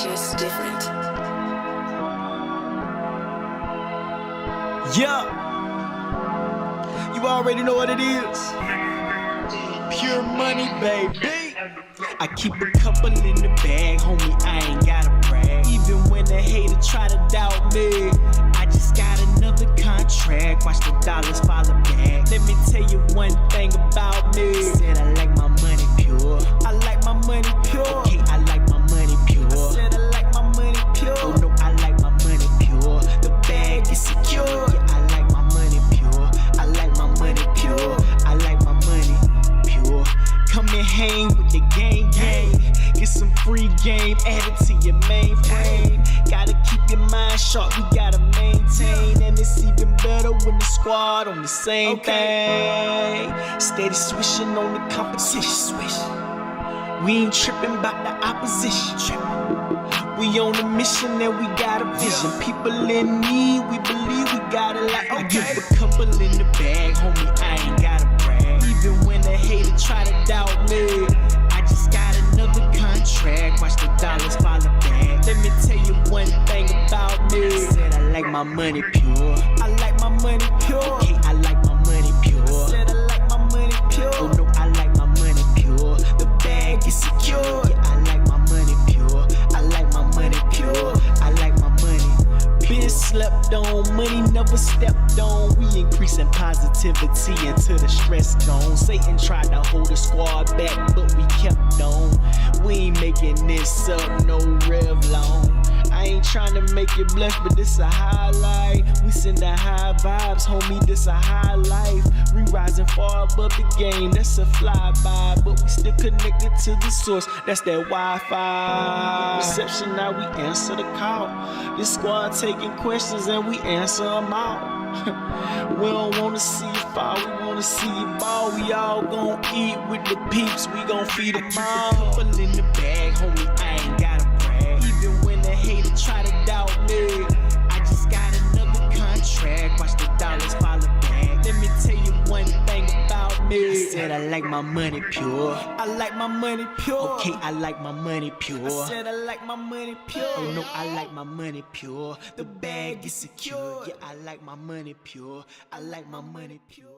just different. Yeah, you already know what it is. Pure money, baby. I keep a couple in the bag, homie, I ain't gotta brag. Even when the hater try to doubt me, I just got another contract. Watch the dollars follow back. Let me tell you one thing about me. Said I like my money pure. I like my money pure. Okay, I like my money pure. I said I like my money pure. Oh no, I like my money pure. The bag is secure. Yeah, I like my money pure. I like my money pure. I like my money pure. Come and hang with the gang. Get some free game added to your mainframe. Gotta keep your mind sharp, we gotta maintain. And it's even better when the squad on the same thing. Steady swishing on the competition. Swish. We ain't tripping about the opposition. We on a mission and we got a vision. People in need, we believe we got it like I give a couple in the bag, homie, I ain't gotta brag. Even when the hater try to doubt me, I just got another contract. Watch the dollars follow back. Let me tell you one thing about me. Said I like my money pure. I like my money pure. Okay, I like my money pure. Said I like my money pure. Oh no, I like my money pure. The bag is secure. Yeah, I like my money pure. I like my money pure. I like my money. Been slept on, money never stepped on. We increasing positivity until the stress gone. Satan tried to hold the squad back, but we kept on. We ain't making this up, no Revlon. I ain't trying to make you blush, but this a highlight. We send the high vibes, homie, this a high life. We rising far above the game, that's a flyby. But we still connected to the source, that's that Wi-Fi. Reception, now we answer the call. This squad taking questions and we answer them all. We don't wanna see you fall, we wanna see you ball. We all gon' eat with the peeps, we gon' feed them all. Couple in the bag, homie, I ain't gotta brag. Even when the hater try to doubt me, I just got another contract. Watch the dollars follow back. Let me tell you one thing about me. I said I like my money pure. I like my money pure. Okay, I like my money pure. I said I like my money pure. Oh no, I like my money pure. The bag is secure. Yeah, I like my money pure. I like my money pure.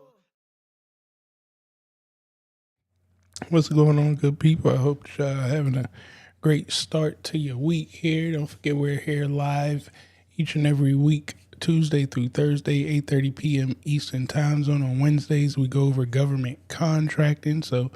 What's going on, good people? I hope y'all are having a great start to your week here. Don't forget we're here live each and every week, Tuesday through Thursday, 8:30 p.m. Eastern Time Zone. On Wednesdays, we go over government contracting. So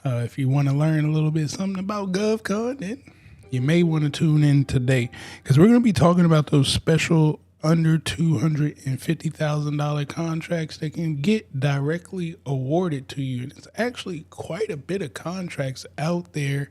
if you want to learn a little bit something about GovCon, then you may want to tune in today, because we're going to be talking about those special under $250,000 contracts that can get directly awarded to you. And it's actually quite a bit of contracts out there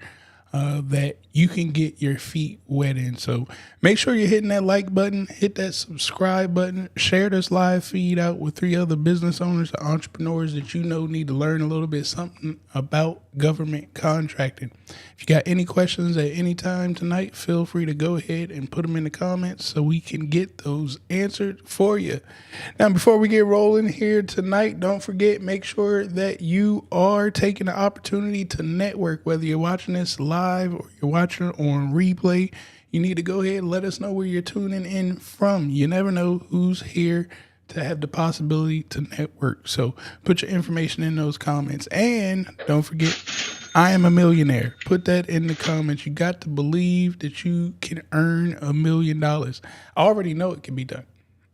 that you can get your feet wet in. So make sure you're hitting that like button, hit that subscribe button, share this live feed out with 3 other business owners or entrepreneurs that you know need to learn a little bit something about government contracting. If you got any questions at any time tonight, feel free to go ahead and put them in the comments so we can get those answered for you. Now, before we get rolling here tonight, don't forget, make sure that you are taking the opportunity to network, whether you're watching this live or you're watching it on replay. You need to go ahead and let us know where you're tuning in from. You never know who's here to have the possibility to network. So put your information in those comments. And don't forget, I am a millionaire. Put that in the comments. You got to believe that you can earn $1 million. I already know it can be done.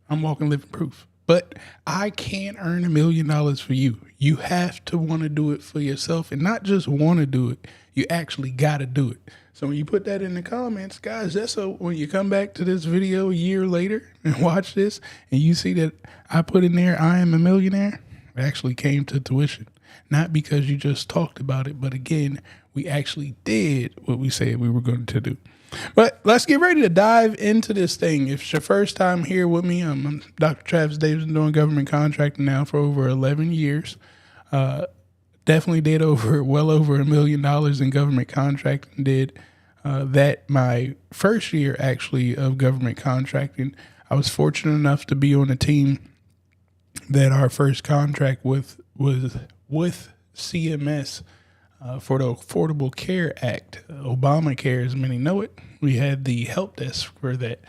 I'm walking living proof. But I can't earn $1 million for you. You have to want to do it for yourself, and not just want to do it. You actually got to do it. So when you put that in the comments, guys, that's so when you come back to this video a year later and watch this and you see that I put in there, I am a millionaire, it actually came to tuition. Not because you just talked about it, but again, we actually did what we said we were going to do. But let's get ready to dive into this thing. If it's your first time here with me, I'm Dr. Travis Davis, doing government contracting now for over 11 years. Definitely did well over $1 million in government contracting. Did that my first year actually of government contracting. I was fortunate enough to be on a team that our first contract was with CMS for the Affordable Care Act, Obamacare, as many know it. We had the help desk for that,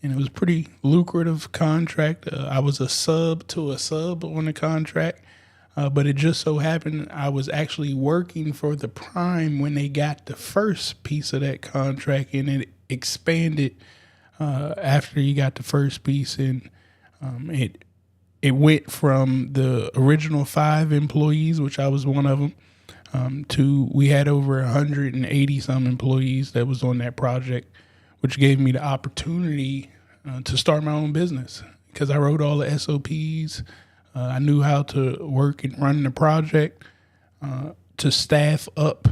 and it was a pretty lucrative contract. I was a sub to a sub on the contract, but it just so happened I was actually working for the prime when they got the first piece of that contract, and it expanded after you got the first piece, and it went from the original 5 employees, which I was one of them, to we had over 180 some employees that was on that project, which gave me the opportunity to start my own business because I wrote all the SOPs. I knew how to work and run the project. To staff up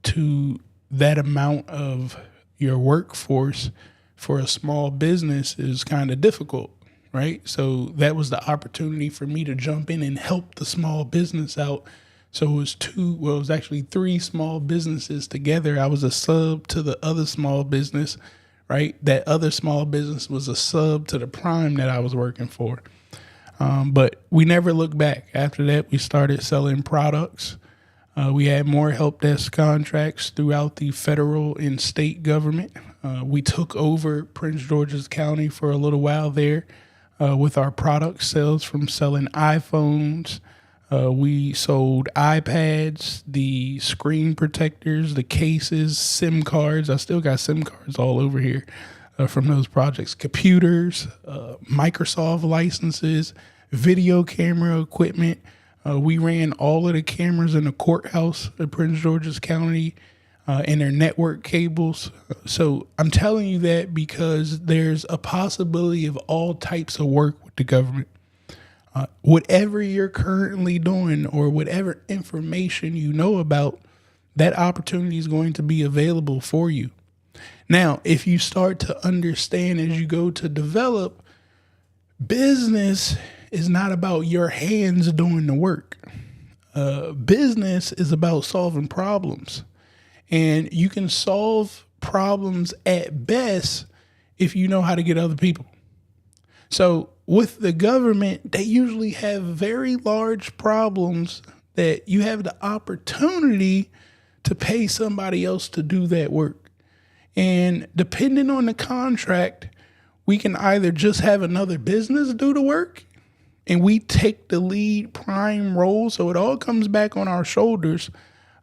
to that amount of your workforce for a small business is kind of difficult, right? So that was the opportunity for me to jump in and help the small business out. So it was actually 3 small businesses together. I was a sub to the other small business, right? That other small business was a sub to the prime that I was working for. But we never looked back. After that, we started selling products. We had more help desk contracts throughout the federal and state government. We took over Prince George's County for a little while there with our product sales from selling iPhones. We sold iPads, the screen protectors, the cases, SIM cards. I still got SIM cards all over here from those projects. Computers, Microsoft licenses, video camera equipment. We ran all of the cameras in the courthouse at Prince George's County and their network cables. So I'm telling you that because there's a possibility of all types of work with the government. Whatever you're currently doing or whatever information you know about, that opportunity is going to be available for you. Now, if you start to understand as you go to develop, business is not about your hands doing the work. Business is about solving problems. And you can solve problems at best if you know how to get other people. So with the government, they usually have very large problems that you have the opportunity to pay somebody else to do that work. And depending on the contract, we can either just have another business do the work and we take the lead prime role. So it all comes back on our shoulders.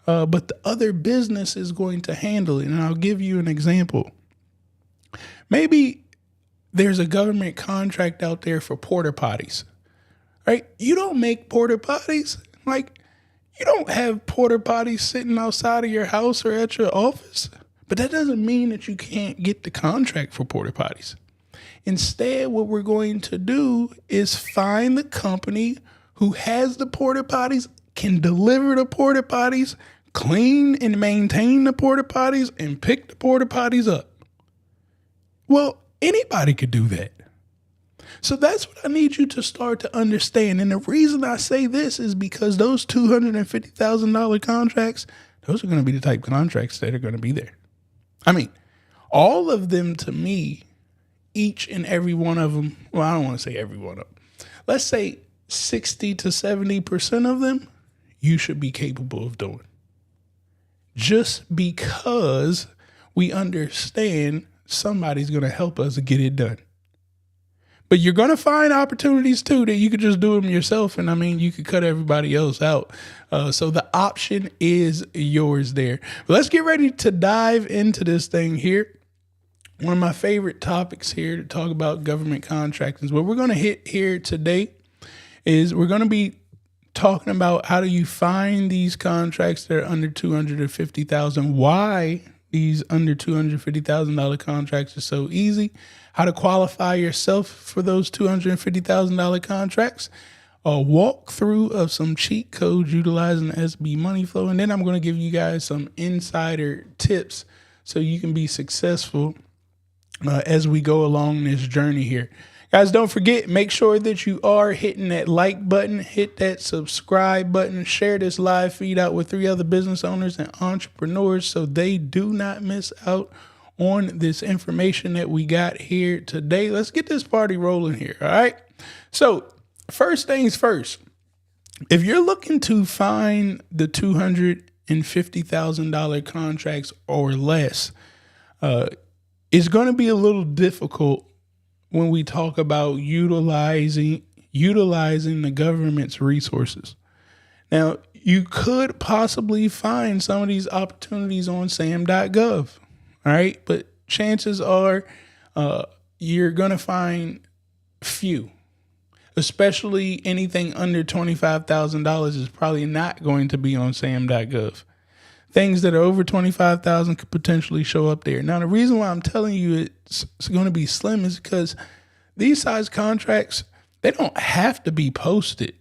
But the other business is going to handle it. And I'll give you an example. Maybe there's a government contract out there for porta potties, right? You don't make porta potties. Like, you don't have porta potties sitting outside of your house or at your office. But that doesn't mean that you can't get the contract for porta potties. Instead, what we're going to do is find the company who has the porta potties, can deliver the porta potties, clean and maintain the porta potties, and pick the porta potties up. Well, anybody could do that. So that's what I need you to start to understand. And the reason I say this is because those $250,000 contracts, those are going to be the type of contracts that are going to be there. I mean, all of them to me, each and every one of them, well, I don't want to say every one of them. Let's say 60 to 70% of them, you should be capable of doing. Just because we understand somebody's going to help us get it done. But you're going to find opportunities too that you could just do them yourself. And I mean, you could cut everybody else out. So the option is yours there. But let's get ready to dive into this thing here. One of my favorite topics here to talk about government contracting. What we're going to hit here today is we're going to be talking about how do you find these contracts that are under $250,000, why these under $250,000 contracts are so easy, how to qualify yourself for those $250,000 contracts, a walkthrough of some cheat codes utilizing SB Money Flow, and then I'm going to give you guys some insider tips so you can be successful as we go along this journey here. Guys, don't forget, make sure that you are hitting that like button, hit that subscribe button, share this live feed out with 3 other business owners and entrepreneurs so they do not miss out on this information that we got here today. Let's get this party rolling here, all right? So first things first, if you're looking to find the $250,000 $150,000 contracts or less, it's going to be a little difficult when we talk about utilizing the government's resources. Now, you could possibly find some of these opportunities on sam.gov, all right? But chances are you're going to find few, especially anything under $25,000 is probably not going to be on sam.gov. Things that are over 25,000 could potentially show up there. Now, the reason why I'm telling you it's going to be slim is because these size contracts, they don't have to be posted,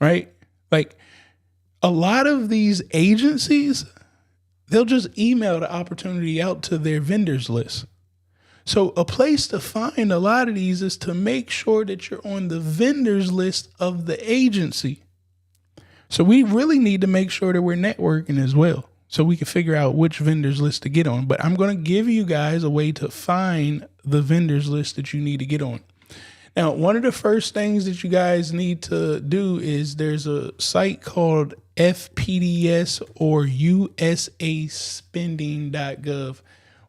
right? Like a lot of these agencies, they'll just email the opportunity out to their vendors list. So a place to find a lot of these is to make sure that you're on the vendors list of the agency. So we really need to make sure that we're networking as well, so we can figure out which vendors list to get on. But I'm going to give you guys a way to find the vendors list that you need to get on. Now, one of the first things that you guys need to do is there's a site called FPDS or USAspending.gov.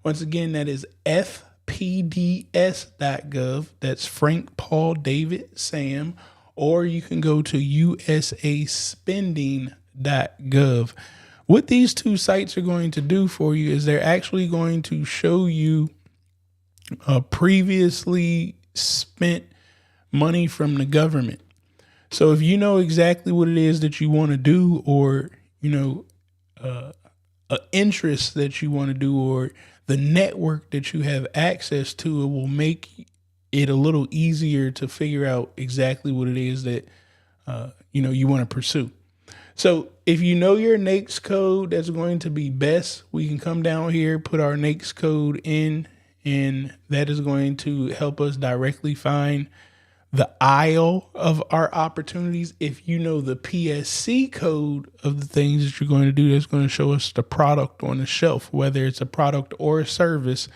Once again, that is FPDS.gov. That's Frank, Paul, David, Sam. Or you can go to USAspending.gov. What these two sites are going to do for you is they're actually going to show you previously spent money from the government. So if you know exactly what it is that you want to do, or, an interest that you want to do, or the network that you have access to, it will make it a little easier to figure out exactly what it is that, you want to pursue. So if you know your NAICS code, that's going to be best. We can come down here, put our NAICS code in, and that is going to help us directly find the aisle of our opportunities. If you know the PSC code of the things that you're going to do, that's going to show us the product on the shelf, whether it's a product or a service.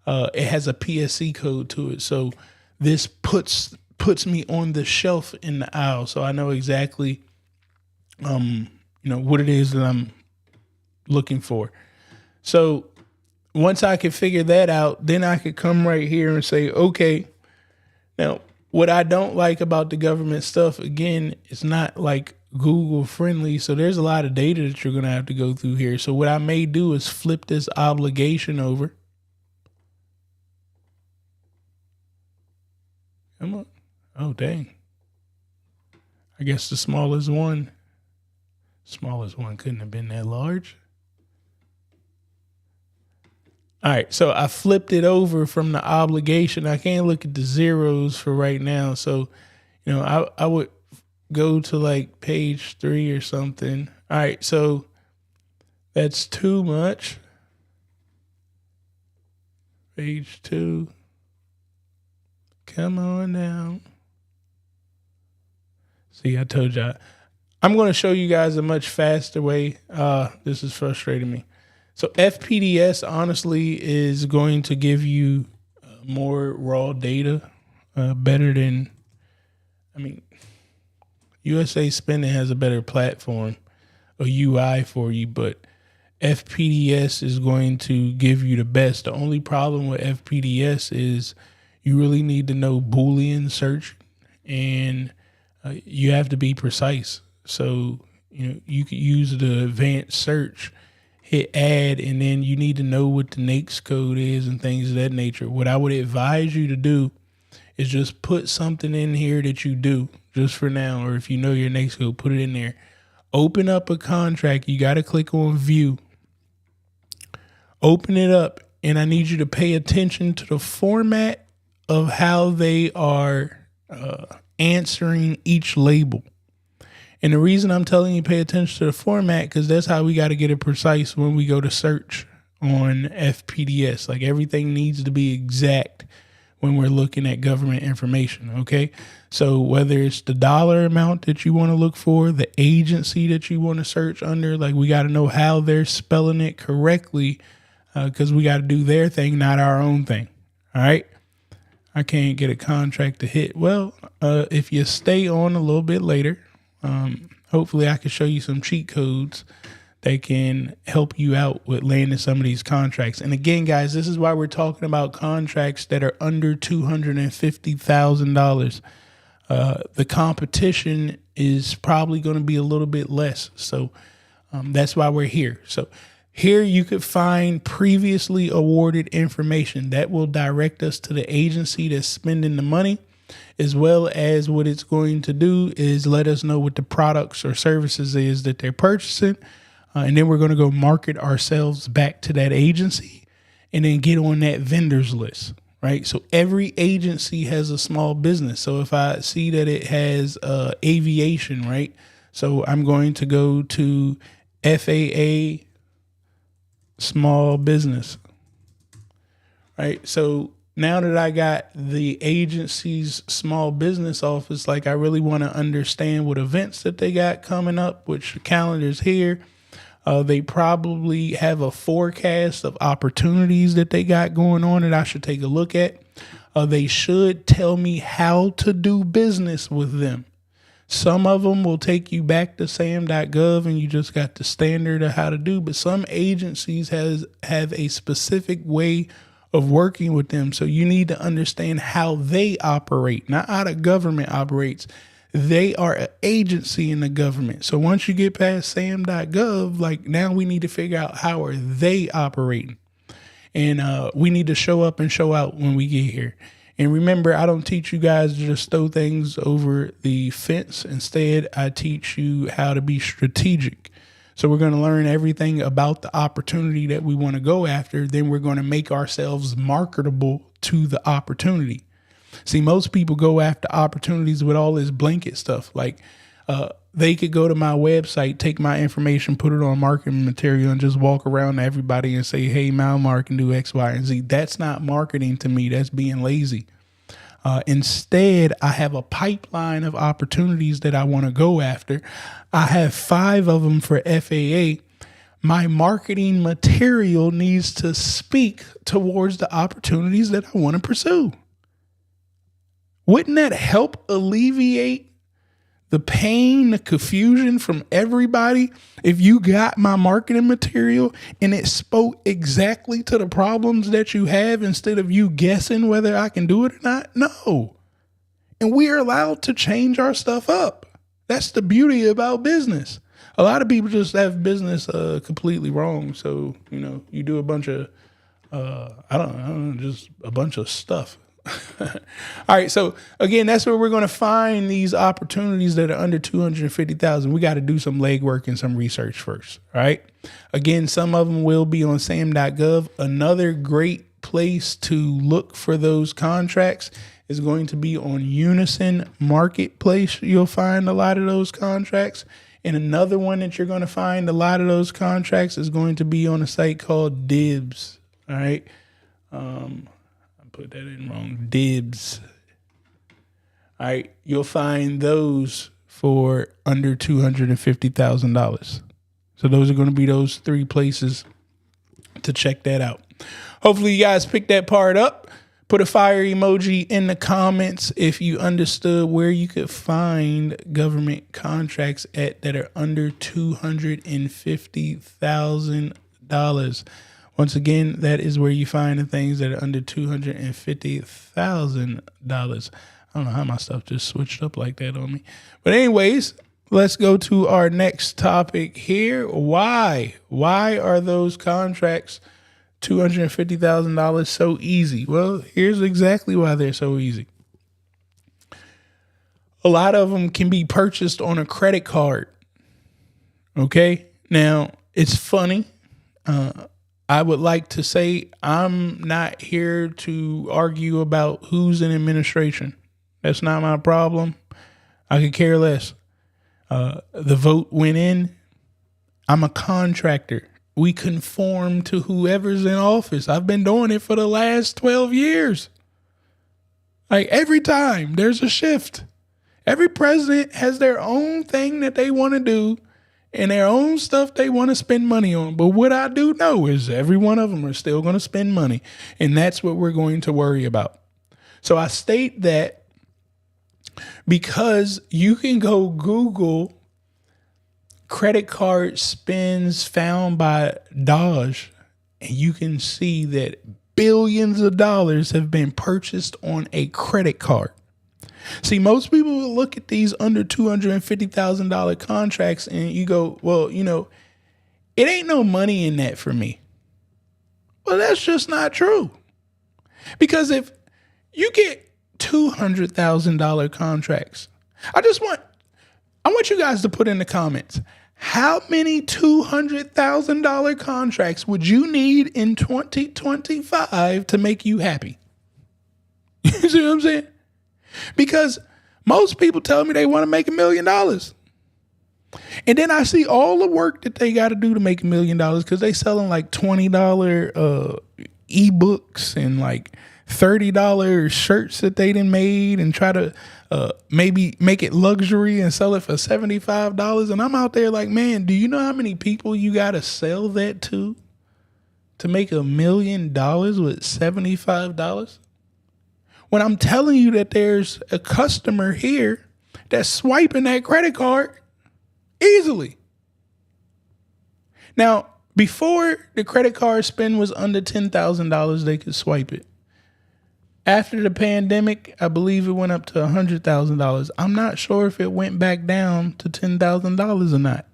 It has a PSC code to it. So this puts me on the shelf in the aisle. So I know exactly, what it is that I'm looking for. So once I could figure that out, then I could come right here and say, okay, now what I don't like about the government stuff, again, it's not like Google friendly. So there's a lot of data that you're going to have to go through here. So what I may do is flip this obligation over. Come on. Oh, dang. I guess the smallest one couldn't have been that large. All right, so I flipped it over from the obligation. I can't look at the zeros for right now. So, I would go to like page 3 or something. All right, so that's too much. Page 2. Come on down. See, I told y'all. I'm going to show you guys a much faster way. This is frustrating me. So FPDS honestly is going to give you more raw data, better than, USA Spending has a better platform, a UI for you, but FPDS is going to give you the best. The only problem with FPDS is you really need to know Boolean search, and you have to be precise. So, you could use the advanced search, hit add, and then you need to know what the NAICS code is and things of that nature. What I would advise you to do is just put something in here that you do just for now, or if you know your NAICS code, put it in there. Open up a contract. You got to click on view. Open it up, and I need you to pay attention to the format of how they are answering each label. And the reason I'm telling you pay attention to the format, because that's how we got to get it precise when we go to search on FPDS. Like everything needs to be exact when we're looking at government information. Okay. So whether it's the dollar amount that you want to look for, the agency that you want to search under, like we got to know how they're spelling it correctly, because we got to do their thing, not our own thing. All right. I can't get a contract to hit. Well, if you stay on a little bit later, hopefully I can show you some cheat codes that can help you out with landing some of these contracts. And again, guys, this is why we're talking about contracts that are under $250,000. The competition is probably going to be a little bit less. So that's why we're here. So here you could find previously awarded information that will direct us to the agency that's spending the money, as well as what it's going to do is let us know what the products or services is that they're purchasing. And then we're going to go market ourselves back to that agency and then get on that vendors list, right? So every agency has a small business. So if I see that it has aviation, right? So I'm going to go to FAA small business, right? So now that I got the agency's small business office, like I really want to understand what events that they got coming up, which the calendar's here. They probably have a forecast of opportunities that they got going on that I should take a look at. They should tell me how to do business with them. Some of them will take you back to sam.gov and you just got the standard of how to do, but some agencies have a specific way of working with them. So you need to understand how they operate, not how the government operates. They are an agency in the government. So once you get past sam.gov, like now we need to figure out how are they operating. And we need to show up and show out when we get here. And remember, I don't teach you guys to just throw things over the fence. Instead, I teach you how to be strategic. So we're going to learn everything about the opportunity that we want to go after. Then we're going to make ourselves marketable to the opportunity. See, most people go after opportunities with all this blanket stuff. Like they could go to my website, take my information, put it on marketing material and just walk around to everybody and say, hey, Malmar can do X, Y, and Z. That's not marketing to me. That's being lazy. Instead, I have a pipeline of opportunities that I want to go after. I have 5 of them for FAA. My marketing material needs to speak towards the opportunities that I want to pursue. Wouldn't that help alleviate the pain, the confusion from everybody if you got my marketing material and it spoke exactly to the problems that you have instead of you guessing whether I can do it or not? No. And we are allowed to change our stuff up. That's the beauty about business. A lot of people just have business completely wrong. So, you do a bunch of, just a bunch of stuff. All right. So again, that's where we're going to find these opportunities that are under 250,000. We got to do some legwork and some research first. All right. Again, some of them will be on sam.gov. Another great place to look for those contracts is going to be on Unison Marketplace. You'll find a lot of those contracts. And another one that you're going to find a lot of those contracts is going to be on a site called Dibs. All right. Put that in wrong. Dibs. All right. You'll find those for under $250,000. So those are going to be those 3 places to check that out. Hopefully you guys picked that part up. Put a fire emoji in the comments if you understood where you could find government contracts that are under $250,000. Once again, that is where you find the things that are under $250,000. I don't know how my stuff just switched up like that on me. But anyways, let's go to our next topic here. Why? Why are those contracts $250,000 so easy? Well, here's exactly why they're so easy. A lot of them can be purchased on a credit card. Okay. Now, it's funny. I would like to say I'm not here to argue about who's in administration. That's not my problem. I could care less. The vote went in. I'm a contractor. We conform to whoever's in office. I've been doing it for the last 12 years. Like every time there's a shift. Every president has their own thing that they want to do and their own stuff they want to spend money on. But what I do know is every one of them are still going to spend money. And that's what we're going to worry about. So I state that because you can go Google credit card spends found by Dodge, and you can see that billions of dollars have been purchased on a credit card. See, most people will look at these under $250,000 contracts and you go, well, it ain't no money in that for me. Well, that's just not true. Because if you get $200,000 contracts, I want you guys to put in the comments, how many $200,000 contracts would you need in 2025 to make you happy? You see what I'm saying? Because most people tell me they want to make $1 million. And then I see all the work that they got to do to make $1 million because they selling like $20 ebooks and like $30 shirts that they done made and try to maybe make it luxury and sell it for $75. And I'm out there like, man, do you know how many people you got to sell that to make $1 million with $75? When I'm telling you that there's a customer here that's swiping that credit card easily. Now, before the credit card spend was under $10,000, they could swipe it. After the pandemic, I believe it went up to $100,000. I'm not sure if it went back down to $10,000 or not.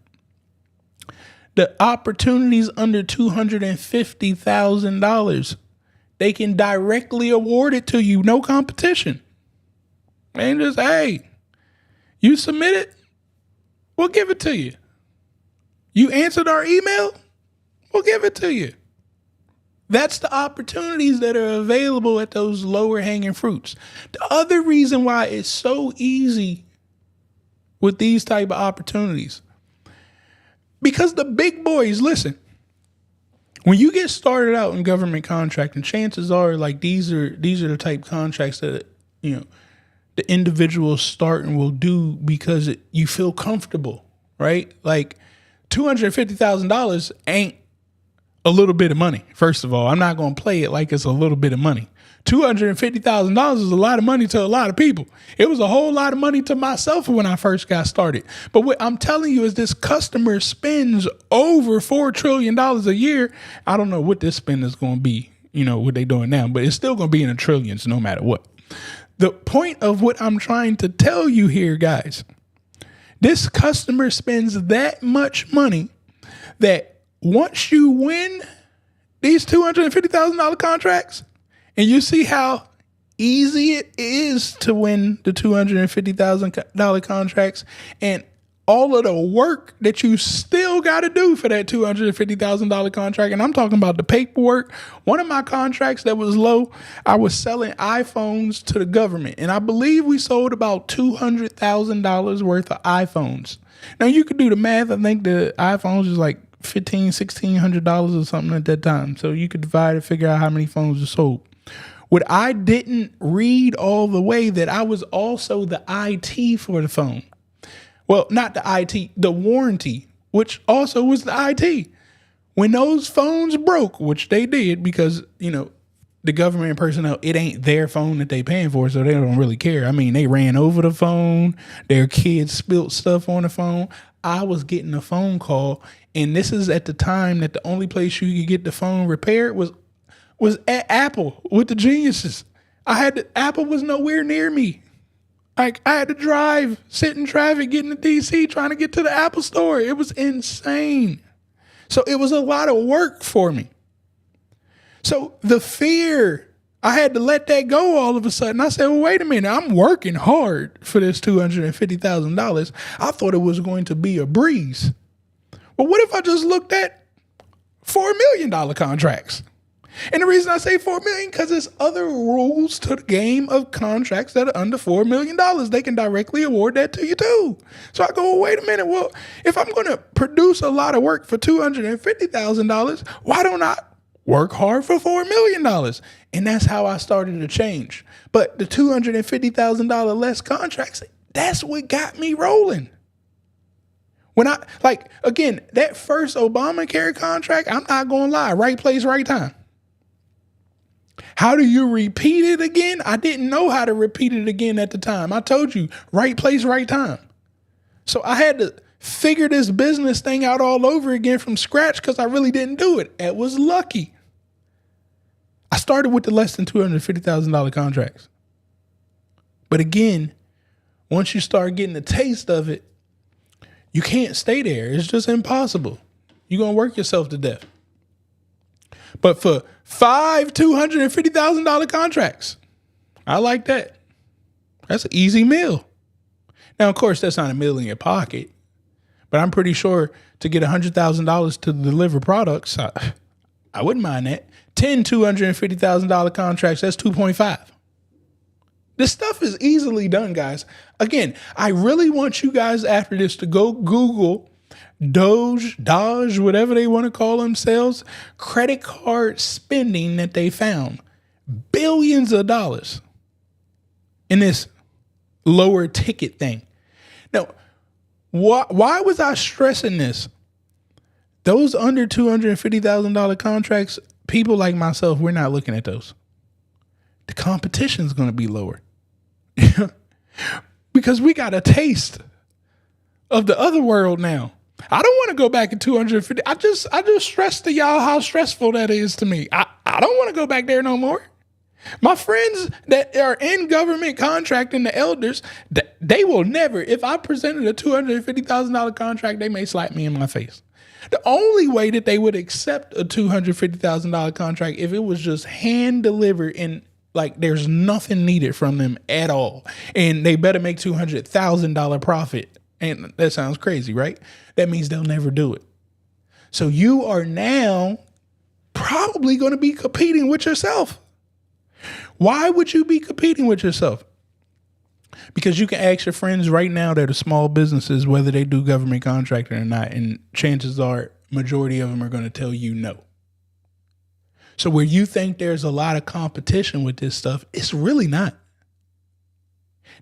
The opportunities under $250,000, they can directly award it to you, no competition. And just, hey, you submit it, we'll give it to you. You answered our email, we'll give it to you. That's the opportunities that are available at those lower hanging fruits. The other reason why it's so easy with these type of opportunities, because the big boys, listen, when you get started out in government contracting, chances are like these are the type contracts that, the individuals starting will do because you feel comfortable, right? Like $250,000 ain't a little bit of money. First of all, I'm not going to play it like it's a little bit of money. $250,000 is a lot of money to a lot of people. It was a whole lot of money to myself when I first got started. But what I'm telling you is this customer spends over $4 trillion a year. I don't know what this spend is going to be, what they're doing now, but it's still going to be in the trillions no matter what. The point of what I'm trying to tell you here, guys, this customer spends that much money that once you win these $250,000 contracts, and you see how easy it is to win the $250,000 contracts and all of the work that you still got to do for that $250,000 contract. And I'm talking about the paperwork. One of my contracts that was low, I was selling iPhones to the government. And I believe we sold about $200,000 worth of iPhones. Now you could do the math. I think the iPhones was like $1,600 or something at that time. So you could divide and figure out how many phones were sold. What I didn't read all the way that I was also the IT for the phone. Well, not the IT, the warranty, which also was the IT. When those phones broke, which they did because, the government personnel, it ain't their phone that they paying for, so they don't really care. I mean, they ran over the phone. Their kids spilt stuff on the phone. I was getting a phone call, and this is at the time that the only place you could get the phone repaired was at Apple with the geniuses. Apple was nowhere near me. Like I had to drive, sit in traffic, get into DC, trying to get to the Apple store. It was insane. So it was a lot of work for me. So the fear, I had to let that go all of a sudden. I said, well, wait a minute. I'm working hard for this $250,000. I thought it was going to be a breeze. Well, what if I just looked at $4 million contracts? And the reason I say $4 million, because there's other rules to the game of contracts that are under $4 million. They can directly award that to you too. So I go, well, wait a minute. Well, if I'm going to produce a lot of work for $250,000, why don't I work hard for $4 million? And that's how I started to change. But the $250,000 less contracts, that's what got me rolling. When again, that first Obamacare contract, I'm not going to lie, right place, right time. How do you repeat it again? I didn't know how to repeat it again at the time. I told you, right place, right time. So I had to figure this business thing out all over again from scratch because I really didn't do it. It was lucky. I started with the less than $250,000 contracts. But again, once you start getting a taste of it, you can't stay there. It's just impossible. You're going to work yourself to death. But for 5 $250,000 contracts, I like that. That's an easy meal. Now, of course, that's not a meal in your pocket, but I'm pretty sure to get $100,000 to deliver products, I wouldn't mind that. 10 $250,000 contracts, that's 2.5. This stuff is easily done, guys. Again, I really want you guys after this to go Google Dodge, whatever they want to call themselves, credit card spending that they found. Billions of dollars in this lower ticket thing. Now, why was I stressing this? Those under $250,000 contracts, people like myself, we're not looking at those. The competition is going to be lower. Because we got a taste of the other world now. I don't want to go back to 250. I just stressed to y'all how stressful that is to me. I don't want to go back there no more. My friends that are in government contracting, the elders, they will never, if I presented a $250,000 contract, they may slap me in my face. The only way that they would accept a $250,000 contract if it was just hand delivered and like there's nothing needed from them at all. And they better make $200,000 profit. And that sounds crazy, right? That means they'll never do it. So you are now probably going to be competing with yourself. Why would you be competing with yourself? Because you can ask your friends right now that are small businesses whether they do government contracting or not. And chances are majority of them are going to tell you no. So where you think there's a lot of competition with this stuff, it's really not.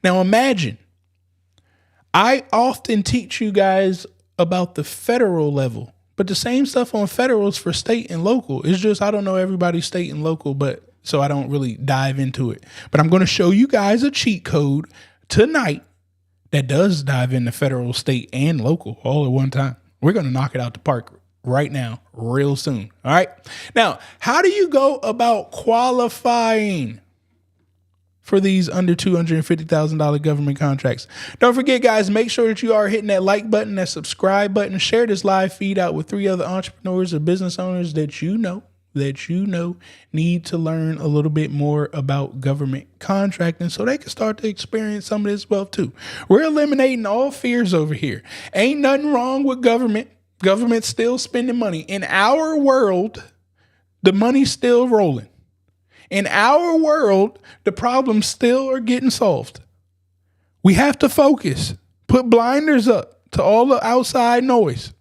Now imagine, I often teach you guys about the federal level, but the same stuff on federal is for state and local. It's just I don't know everybody's state and local, but so I don't really dive into it. But I'm going to show you guys a cheat code tonight that does dive into federal, state, and local all at one time. We're going to knock it out the park right now, real soon. All right. Now, how do you go about qualifying for these under $250,000 government contracts? Don't forget, guys, make sure that you are hitting that like button, that subscribe button, share this live feed out with 3 other entrepreneurs or business owners that you know need to learn a little bit more about government contracting so they can start to experience some of this wealth too. We're eliminating all fears over here. Ain't nothing wrong with government. Government's still spending money. In our world, the money's still rolling. In our world, the problems still are getting solved. We have to focus, put blinders up to all the outside noise.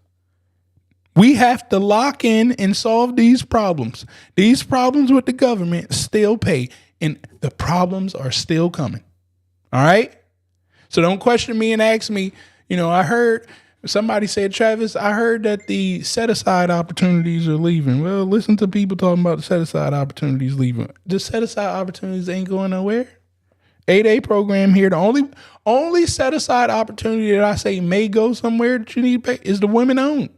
We have to lock in and solve these problems. These problems with the government still pay, and the problems are still coming. All right? So don't question me and ask me, I heard somebody said, Travis, I heard that the set-aside opportunities are leaving. Well, listen to people talking about the set-aside opportunities leaving. The set-aside opportunities ain't going nowhere. 8A program here. The only set-aside opportunity that I say may go somewhere that you need to pay is the women-owned.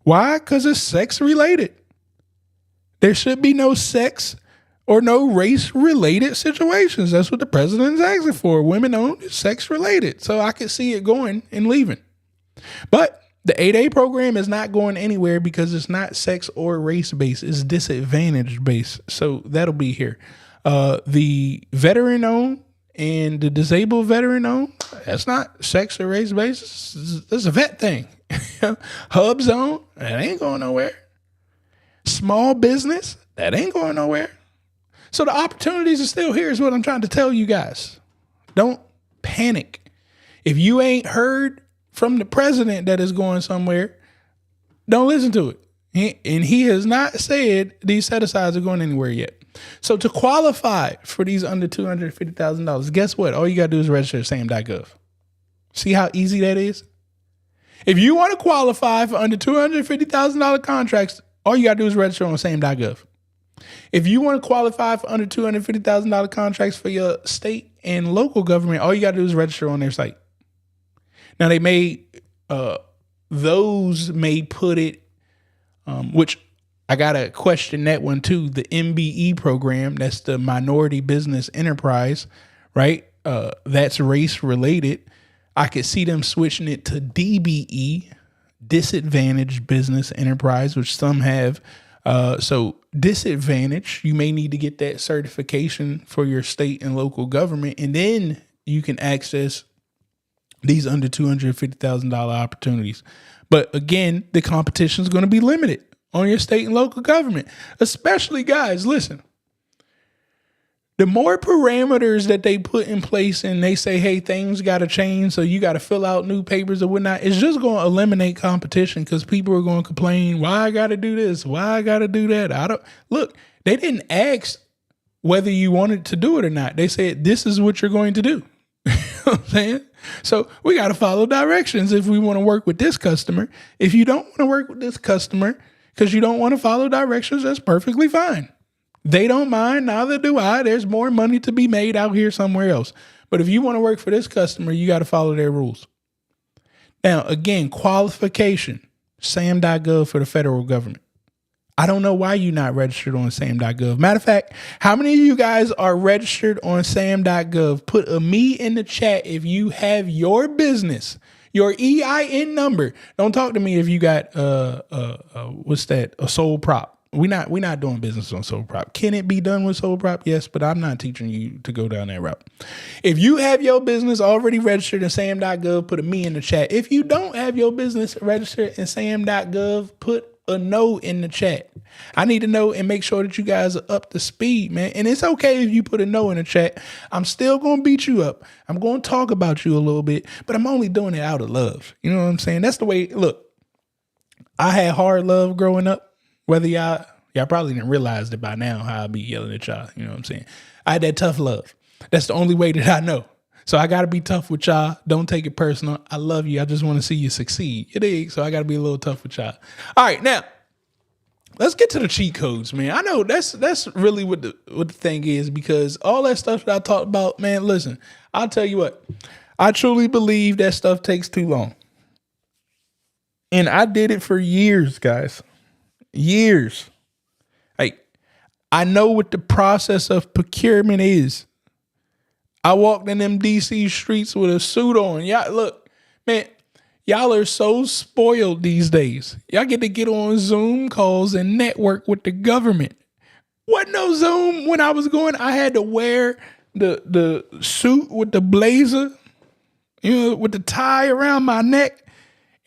Why? Because it's sex-related. There should be no sex or no race-related situations. That's what the president is asking for. Women-owned is sex-related. So I could see it going and leaving. But the 8A program is not going anywhere because it's not sex or race based. It's disadvantage based. So that'll be here. The veteran owned and the disabled veteran owned, that's not sex or race based. That's a vet thing. Hub zone, that ain't going nowhere. Small business, that ain't going nowhere. So the opportunities are still here is what I'm trying to tell you guys. Don't panic. If you ain't heard from the president that is going somewhere, don't listen to it. And he has not said these set-asides are going anywhere yet. So to qualify for these under $250,000, guess what? All you got to do is register at sam.gov. See how easy that is? If you want to qualify for under $250,000 contracts, all you got to do is register on sam.gov. If you want to qualify for under $250,000 contracts for your state and local government, all you got to do is register on their site. Now, they may those may put it, which I got to question that one too. The MBE program, that's the Minority Business Enterprise, right? That's race related. I could see them switching it to DBE, Disadvantaged Business Enterprise, which some have. So disadvantage, you may need to get that certification for your state and local government, and then you can access these under $250,000 opportunities. But again, the competition is going to be limited on your state and local government, especially guys. Listen, the more parameters that they put in place and they say, hey, things got to change, so you got to fill out new papers or whatnot, it's just going to eliminate competition because people are going to complain, why I got to do this? Why I got to do that? Look, they didn't ask whether you wanted to do it or not. They said, this is what you're going to do. You know what I'm saying? So we got to follow directions if we want to work with this customer. If you don't want to work with this customer because you don't want to follow directions, that's perfectly fine. They don't mind, neither do I. There's more money to be made out here somewhere else. But if you want to work for this customer, you got to follow their rules. Now, again, qualification, sam.gov for the federal government. I don't know why you're not registered on sam.gov. Matter of fact, how many of you guys are registered on sam.gov? Put a me in the chat if you have your business, your EIN number. Don't talk to me if you got what's that? A sole prop. We're not doing business on sole prop. Can it be done with sole prop? Yes, but I'm not teaching you to go down that route. If you have your business already registered in sam.gov, put a me in the chat. If you don't have your business registered in sam.gov, put a no in the chat. I need to know and make sure that you guys are up to speed, man. And it's okay if you put a no in the chat. I'm still going to beat you up. I'm going to talk about you a little bit, but I'm only doing it out of love. You know what I'm saying? That's the way, look, I had hard love growing up. Whether y'all probably didn't realize it by now how I be yelling at y'all. You know what I'm saying? I had that tough love. That's the only way that I know. So I got to be tough with y'all. Don't take it personal. I love you. I just want to see you succeed. You dig? So I got to be a little tough with y'all. All right, now let's get to the cheat codes, man. I know that's really what the thing is, because all that stuff that I talked about, man, listen, I'll tell you what. I truly believe that stuff takes too long. And I did it for years, guys. Years. Like, I know what the process of procurement is. I walked in them DC streets with a suit on. Y'all, look, man, y'all are so spoiled these days. Y'all get to get on Zoom calls and network with the government. Wasn't no Zoom when I was going. I had to wear the suit with the blazer, you know, with the tie around my neck,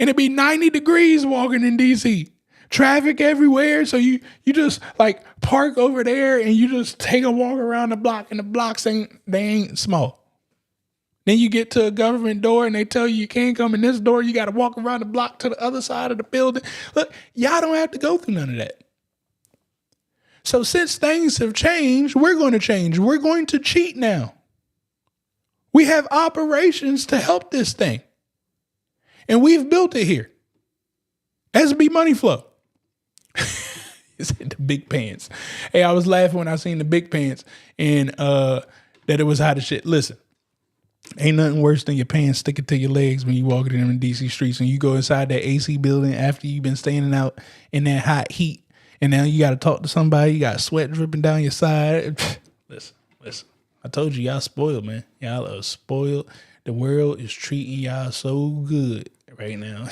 and it'd be 90 degrees walking in DC. Traffic everywhere, so you just like park over there and you just take a walk around the block, and the blocks ain't small. Then you get to a government door and they tell you can't come in this door. You got to walk around the block to the other side of the building. Look, y'all don't have to go through none of that. So since things have changed, we're going to change. We're going to cheat now. We have operations to help this thing, and we've built it here. SB Money Flow. It's the big pants. Hey, I was laughing when I seen the big pants and that it was hot as shit. Listen, ain't nothing worse than your pants sticking to your legs when you walking in them DC streets and you go inside that AC building after you've been standing out in that hot heat, and now you got to talk to somebody. You got sweat dripping down your side. Listen. I told you, y'all spoiled, man. Y'all are spoiled. The world is treating y'all so good right now.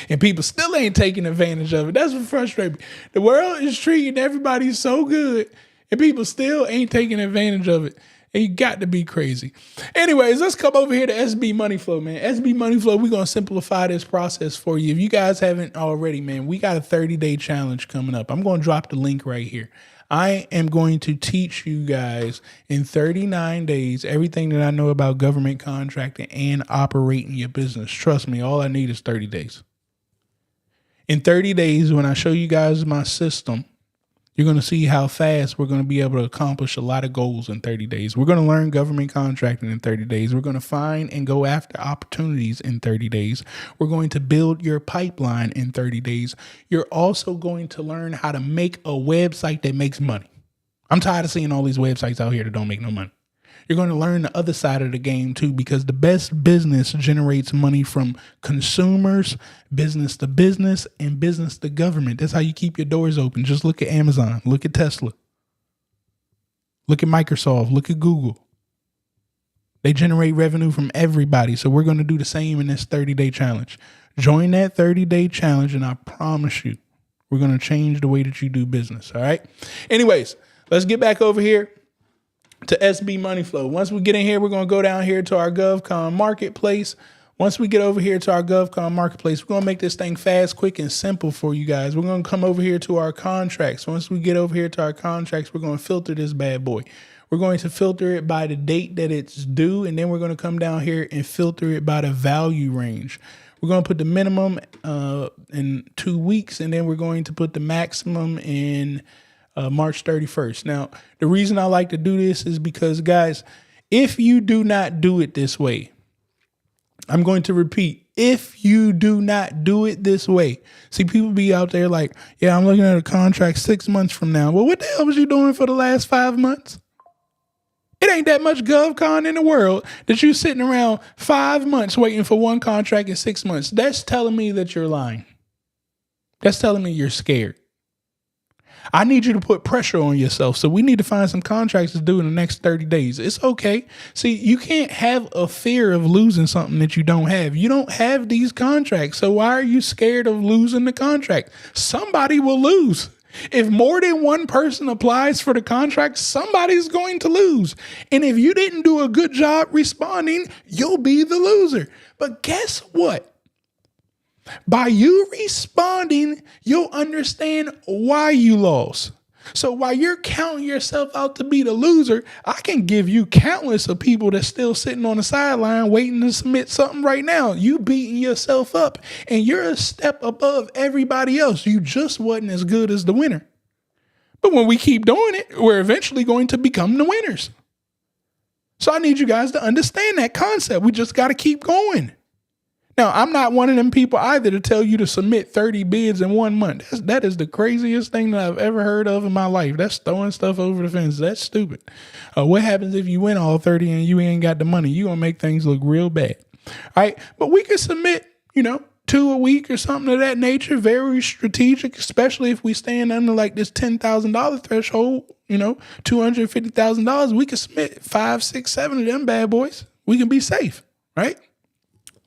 And people still ain't taking advantage of it. That's what frustrates me. The world is treating everybody so good, and people still ain't taking advantage of it. And you got to be crazy. Anyways, let's come over here to SB Money Flow, man. SB Money Flow, we're going to simplify this process for you. If you guys haven't already, man, we got a 30-day challenge coming up. I'm going to drop the link right here. I am going to teach you guys in 39 days everything that I know about government contracting and operating your business. Trust me, all I need is 30 days. In 30 days, when I show you guys my system, you're going to see how fast we're going to be able to accomplish a lot of goals in 30 days. We're going to learn government contracting in 30 days. We're going to find and go after opportunities in 30 days. We're going to build your pipeline in 30 days. You're also going to learn how to make a website that makes money. I'm tired of seeing all these websites out here that don't make no money. You're going to learn the other side of the game too, because the best business generates money from consumers, business to business, and business to government. That's how you keep your doors open. Just look at Amazon, look at Tesla, look at Microsoft, look at Google. They generate revenue from everybody. So we're going to do the same in this 30-day challenge. Join that 30-day challenge, and I promise you, we're going to change the way that you do business. All right. Anyways, let's get back over here to SB Money Flow. Once we get in here, we're going to go down here to our GovCon marketplace. Once we get over here to our GovCon marketplace, we're going to make this thing fast, quick, and simple for you guys. We're going to come over here to our contracts. Once we get over here to our contracts, we're going to filter this bad boy. We're going to filter it by the date that it's due, and then we're going to come down here and filter it by the value range. We're going to put the minimum in 2 weeks, and then we're going to put the maximum in March 31st. Now, the reason I like to do this is because, guys, if you do not do it this way, I'm going to repeat, if you do not do it this way. See, people be out there like, yeah, I'm looking at a contract 6 months from now. Well, what the hell was you doing for the last 5 months? It ain't that much GovCon in the world that you sitting around 5 months waiting for one contract in 6 months. That's telling me that you're lying. That's telling me you're scared. I need you to put pressure on yourself. So we need to find some contracts to do in the next 30 days. It's okay. See, you can't have a fear of losing something that you don't have. You don't have these contracts. So why are you scared of losing the contract? Somebody will lose. If more than one person applies for the contract, somebody's going to lose. And if you didn't do a good job responding, you'll be the loser. But guess what? By you responding, you'll understand why you lost. So while you're counting yourself out to be the loser, I can give you countless of people that's still sitting on the sideline waiting to submit something right now. You beating yourself up, and you're a step above everybody else. You just wasn't as good as the winner. But when we keep doing it, we're eventually going to become the winners. So I need you guys to understand that concept. We just got to keep going. Now, I'm not one of them people either to tell you to submit 30 bids in 1 month. That is the craziest thing that I've ever heard of in my life. That's throwing stuff over the fence. That's stupid. What happens if you win all 30 and you ain't got the money? You're going to make things look real bad. All right. But we can submit, 2 a week or something of that nature. Very strategic, especially if we stand under like this $10,000 threshold, $250,000. We can submit 5, 6, 7 of them bad boys. We can be safe. Right.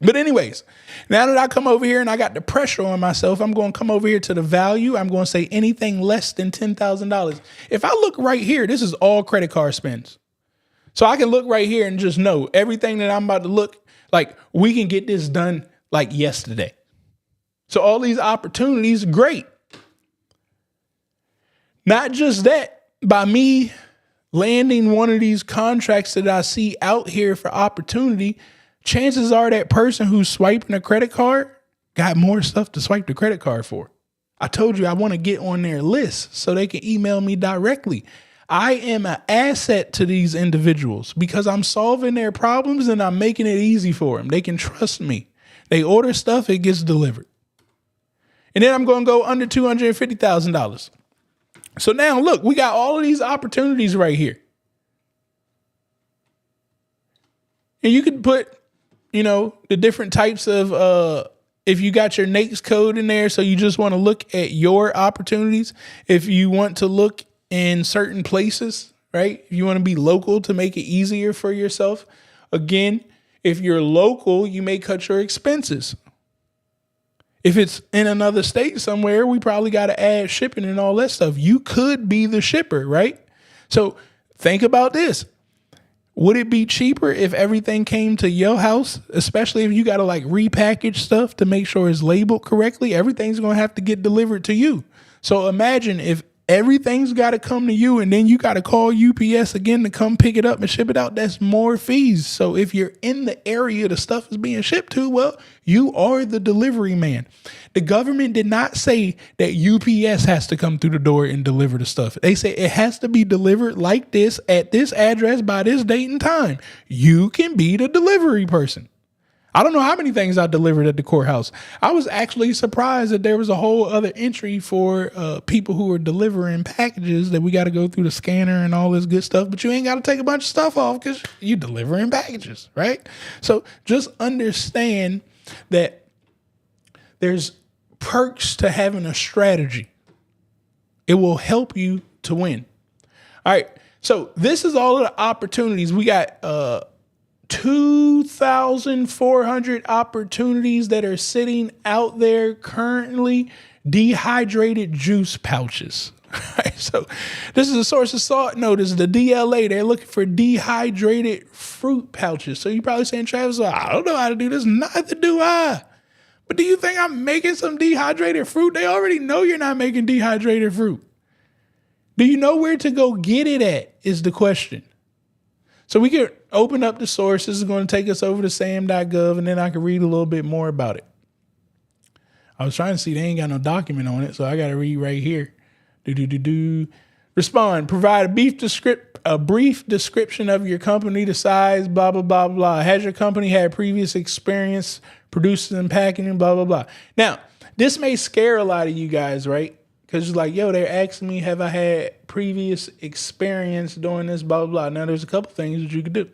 But anyways, now that I come over here and I got the pressure on myself, I'm going to come over here to the value. I'm going to say anything less than $10,000. If I look right here, this is all credit card spends. So I can look right here and just know everything that I'm about to look like we can get this done like yesterday. So all these opportunities, great. Not just that, by me landing one of these contracts that I see out here for opportunity, chances are that person who's swiping a credit card got more stuff to swipe the credit card for. I told you I want to get on their list so they can email me directly. I am an asset to these individuals because I'm solving their problems and I'm making it easy for them. They can trust me. They order stuff, it gets delivered. And then I'm going to go under $250,000. So now look, we got all of these opportunities right here. And you could put the different types of, if you got your NAICS code in there, so you just want to look at your opportunities. If you want to look in certain places, right? If you want to be local to make it easier for yourself. Again, if you're local, you may cut your expenses. If it's in another state somewhere, we probably got to add shipping and all that stuff. You could be the shipper, right? So think about this. Would it be cheaper if everything came to your house, especially if you got to repackage stuff to make sure it's labeled correctly? Everything's going to have to get delivered to you. So imagine if everything's got to come to you and then you got to call UPS again to come pick it up and ship it out. That's more fees. So if you're in the area the stuff is being shipped to, well, you are the delivery man. The government did not say that UPS has to come through the door and deliver the stuff. They say it has to be delivered like this at this address by this date and time. You can be the delivery person. I don't know how many things I delivered at the courthouse. I was actually surprised that there was a whole other entry for people who are delivering packages that we got to go through the scanner and all this good stuff. But you ain't got to take a bunch of stuff off because you delivering packages, right? So just understand that there's perks to having a strategy. It will help you to win. All right. So this is all of the opportunities. We got 2,400 opportunities that are sitting out there currently. Dehydrated juice pouches. Right, so this is a source of salt. Notice the DLA. They're looking for dehydrated fruit pouches. So you're probably saying, Travis, I don't know how to do this. Neither do I. But do you think I'm making some dehydrated fruit? They already know you're not making dehydrated fruit. Do you know where to go get it at is the question. So we can open up the source. This is going to take us over to sam.gov, and then I can read a little bit more about it. I was trying to see, they ain't got no document on it, so I got to read right here. Respond. Provide a brief description of your company, the size, blah, blah, blah, blah. Has your company had previous experience producing and packaging, blah, blah, blah. Now, this may scare a lot of you guys, right? Because it's like, yo, they're asking me, have I had previous experience doing this, blah, blah, blah. Now, there's a couple things that you could do.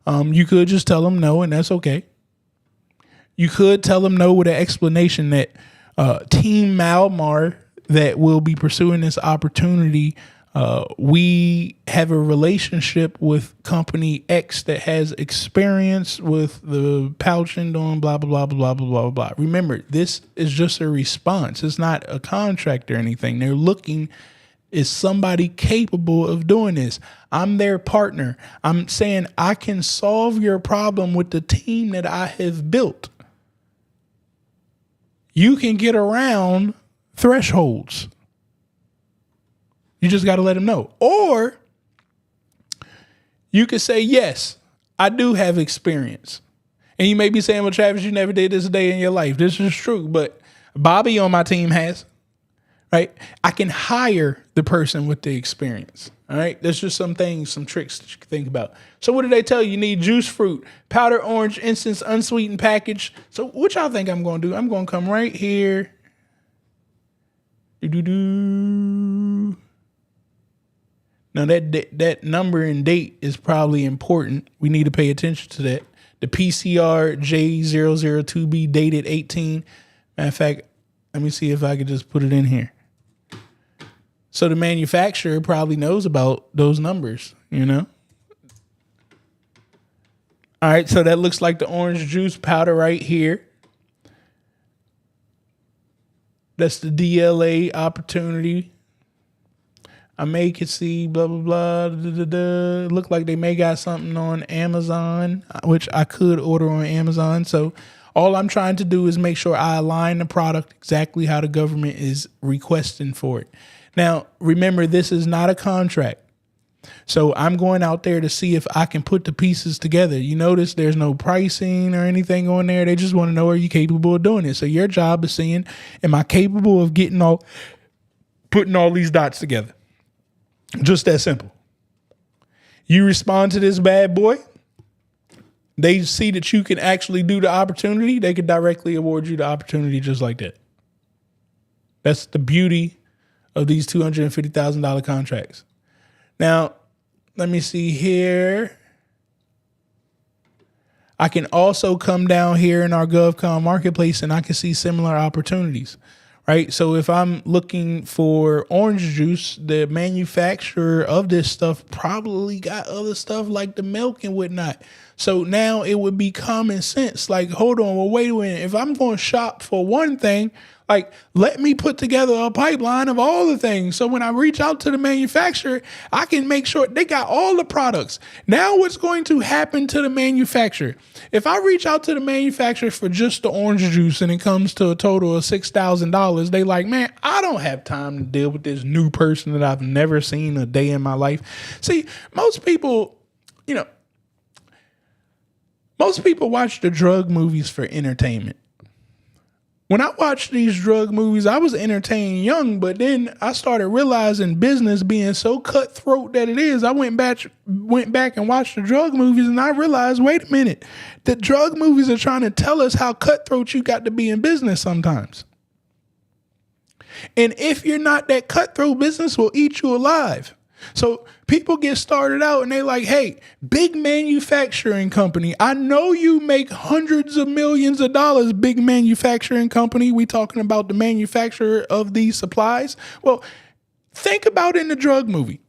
You could just tell them no, and that's okay. You could tell them no with an explanation that Team Malmar that will be pursuing this opportunity, we have a relationship with company X that has experience with the pouching doing blah, blah, blah, blah, blah, blah, blah. Remember, this is just a response. It's not a contract or anything. They're looking, is somebody capable of doing this? I'm their partner. I'm saying I can solve your problem with the team that I have built. You can get around thresholds. You just got to let them know. Or you could say, yes, I do have experience. And you may be saying, well, Travis, you never did this a day in your life. This is true. But Bobby on my team has, right? I can hire the person with the experience. All right. There's just some things, some tricks that you can think about. So what do they tell you? You need juice fruit, powdered orange, instance, unsweetened package. So what y'all think I'm going to do? I'm going to come right here. Now that number and date is probably important. We need to pay attention to that. The PCR J002B dated 18. Matter of fact, let me see if I could just put it in here. So the manufacturer probably knows about those numbers, you know? All right, so that looks like the orange juice powder right here. That's the DLA opportunity. I may could see blah, blah, blah. Look like they may got something on Amazon, which I could order on Amazon. So all I'm trying to do is make sure I align the product exactly how the government is requesting for it. Now, remember, this is not a contract. So I'm going out there to see if I can put the pieces together. You notice there's no pricing or anything on there. They just want to know, are you capable of doing it? So your job is seeing, am I capable of putting all these dots together? Just that simple. You respond to this bad boy. They see that you can actually do the opportunity. They could directly award you the opportunity just like that. That's the beauty of these $250,000 contracts. Now, let me see here. I can also come down here in our GovCon marketplace and I can see similar opportunities, right? So if I'm looking for orange juice, the manufacturer of this stuff probably got other stuff like the milk and whatnot. So now it would be common sense. Like, hold on, well, wait a minute. If I'm going to shop for one thing, like, let me put together a pipeline of all the things. So when I reach out to the manufacturer, I can make sure they got all the products. Now what's going to happen to the manufacturer? If I reach out to the manufacturer for just the orange juice and it comes to a total of $6,000, they like, man, I don't have time to deal with this new person that I've never seen a day in my life. See, most people watch the drug movies for entertainment. When I watched these drug movies, I was entertained young, but then I started realizing business being so cutthroat that it is. I went back and watched the drug movies, and I realized, wait a minute, the drug movies are trying to tell us how cutthroat you got to be in business sometimes. And if you're not that cutthroat, business will eat you alive. So people get started out and they like, hey, big manufacturing company. I know you make hundreds of millions of dollars, big manufacturing company. We talking about the manufacturer of these supplies. Well, think about in the drug movie.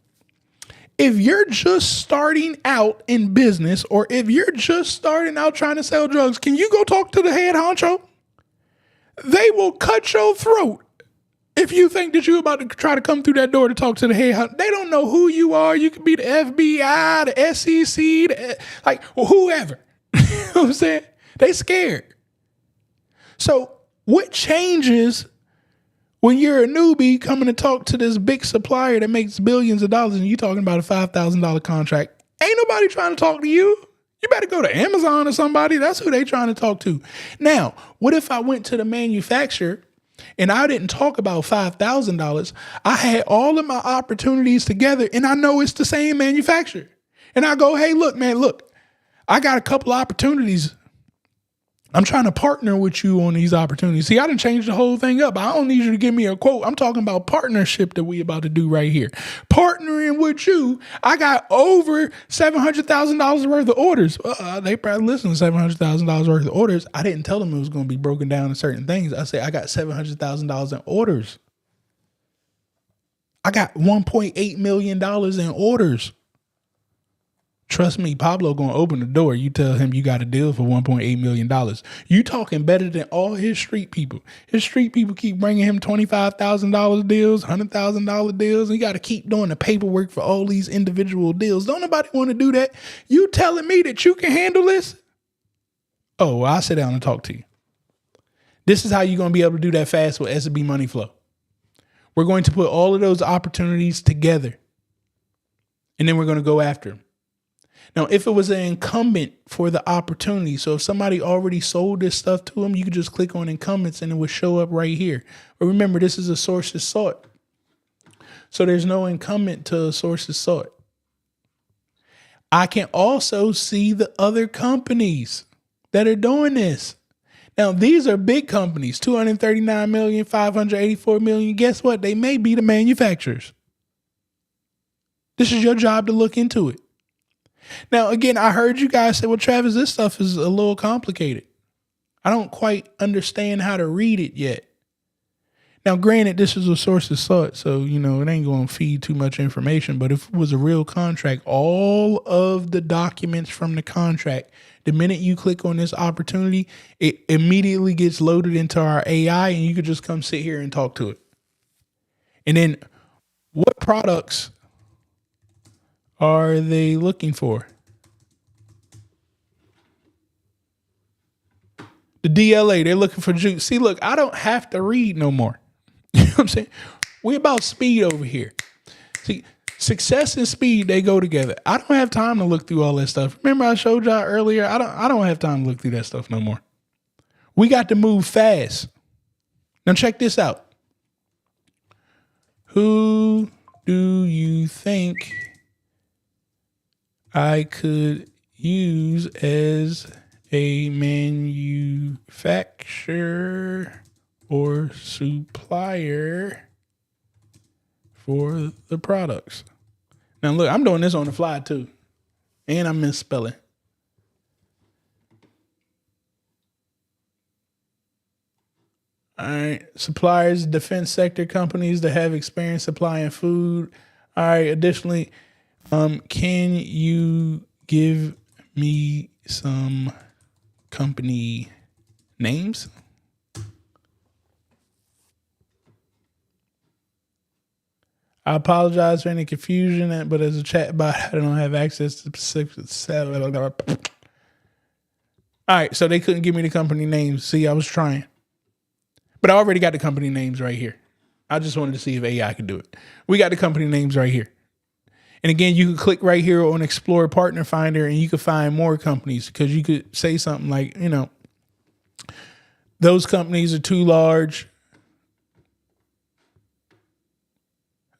If you're just starting out in business, or if you're just starting out trying to sell drugs, can you go talk to the head honcho? They will cut your throat. If you think that you're about to try to come through that door to talk to the head, they don't know who you are. You could be the FBI, the SEC, whoever. You know what I'm saying? They scared. So what changes when you're a newbie coming to talk to this big supplier that makes billions of dollars and you talking about a $5,000 contract? Ain't nobody trying to talk to you. You better go to Amazon or somebody. That's who they trying to talk to. Now, what if I went to the manufacturer and I didn't talk about $5,000. I had all of my opportunities together and I know it's the same manufacturer. And I go, hey, look, man, I got a couple opportunities. I'm trying to partner with you on these opportunities. See, I done changed the whole thing up. I don't need you to give me a quote. I'm talking about partnership that we about to do right here. Partnering with you, I got over $700,000 worth of orders. They probably listen to $700,000 worth of orders. I didn't tell them it was going to be broken down to certain things. I said, I got $700,000 in orders. I got $1.8 million in orders. Trust me, Pablo gonna open the door. You tell him you got a deal for $1.8 million. You talking better than all his street people. His street people keep bringing him $25,000 deals, $100,000 deals. And you got to keep doing the paperwork for all these individual deals. Don't nobody want to do that. You telling me that you can handle this? Oh, well, I'll sit down and talk to you. This is how you're going to be able to do that fast with SB Money Flow. We're going to put all of those opportunities together. And then we're going to go after them. Now, if it was an incumbent for the opportunity, so if somebody already sold this stuff to them, you could just click on incumbents and it would show up right here. But remember, this is a sources sought. So there's no incumbent to a sources sought. I can also see the other companies that are doing this. Now, these are big companies, 239 million, 584 million. Guess what? They may be the manufacturers. This is your job to look into it. Now, again, I heard you guys say, well, Travis, this stuff is a little complicated. I don't quite understand how to read it yet. Now, granted, this is a sources sought, so, it ain't going to feed too much information. But if it was a real contract, all of the documents from the contract, the minute you click on this opportunity, it immediately gets loaded into our AI and you could just come sit here and talk to it. And then what products are they looking for? The DLA, they're looking for juice. See, look, I don't have to read no more. You know what I'm saying? We're about speed over here. See, success and speed, they go together. I don't have time to look through all that stuff. Remember I showed y'all earlier? I don't have time to look through that stuff no more. We got to move fast. Now check this out. Who do you think I could use as a manufacturer or supplier for the products? Now, look, I'm doing this on the fly, too. And I'm misspelling. All right. Suppliers, defense sector companies that have experience supplying food. All right. Additionally, can you give me some company names? I apologize for any confusion, but as a chatbot, I don't have access to specific. All right, so they couldn't give me the company names. See, I was trying. But I already got the company names right here. I just wanted to see if AI could do it. We got the company names right here. And again, you can click right here on Explore Partner Finder and you can find more companies because you could say something like, those companies are too large.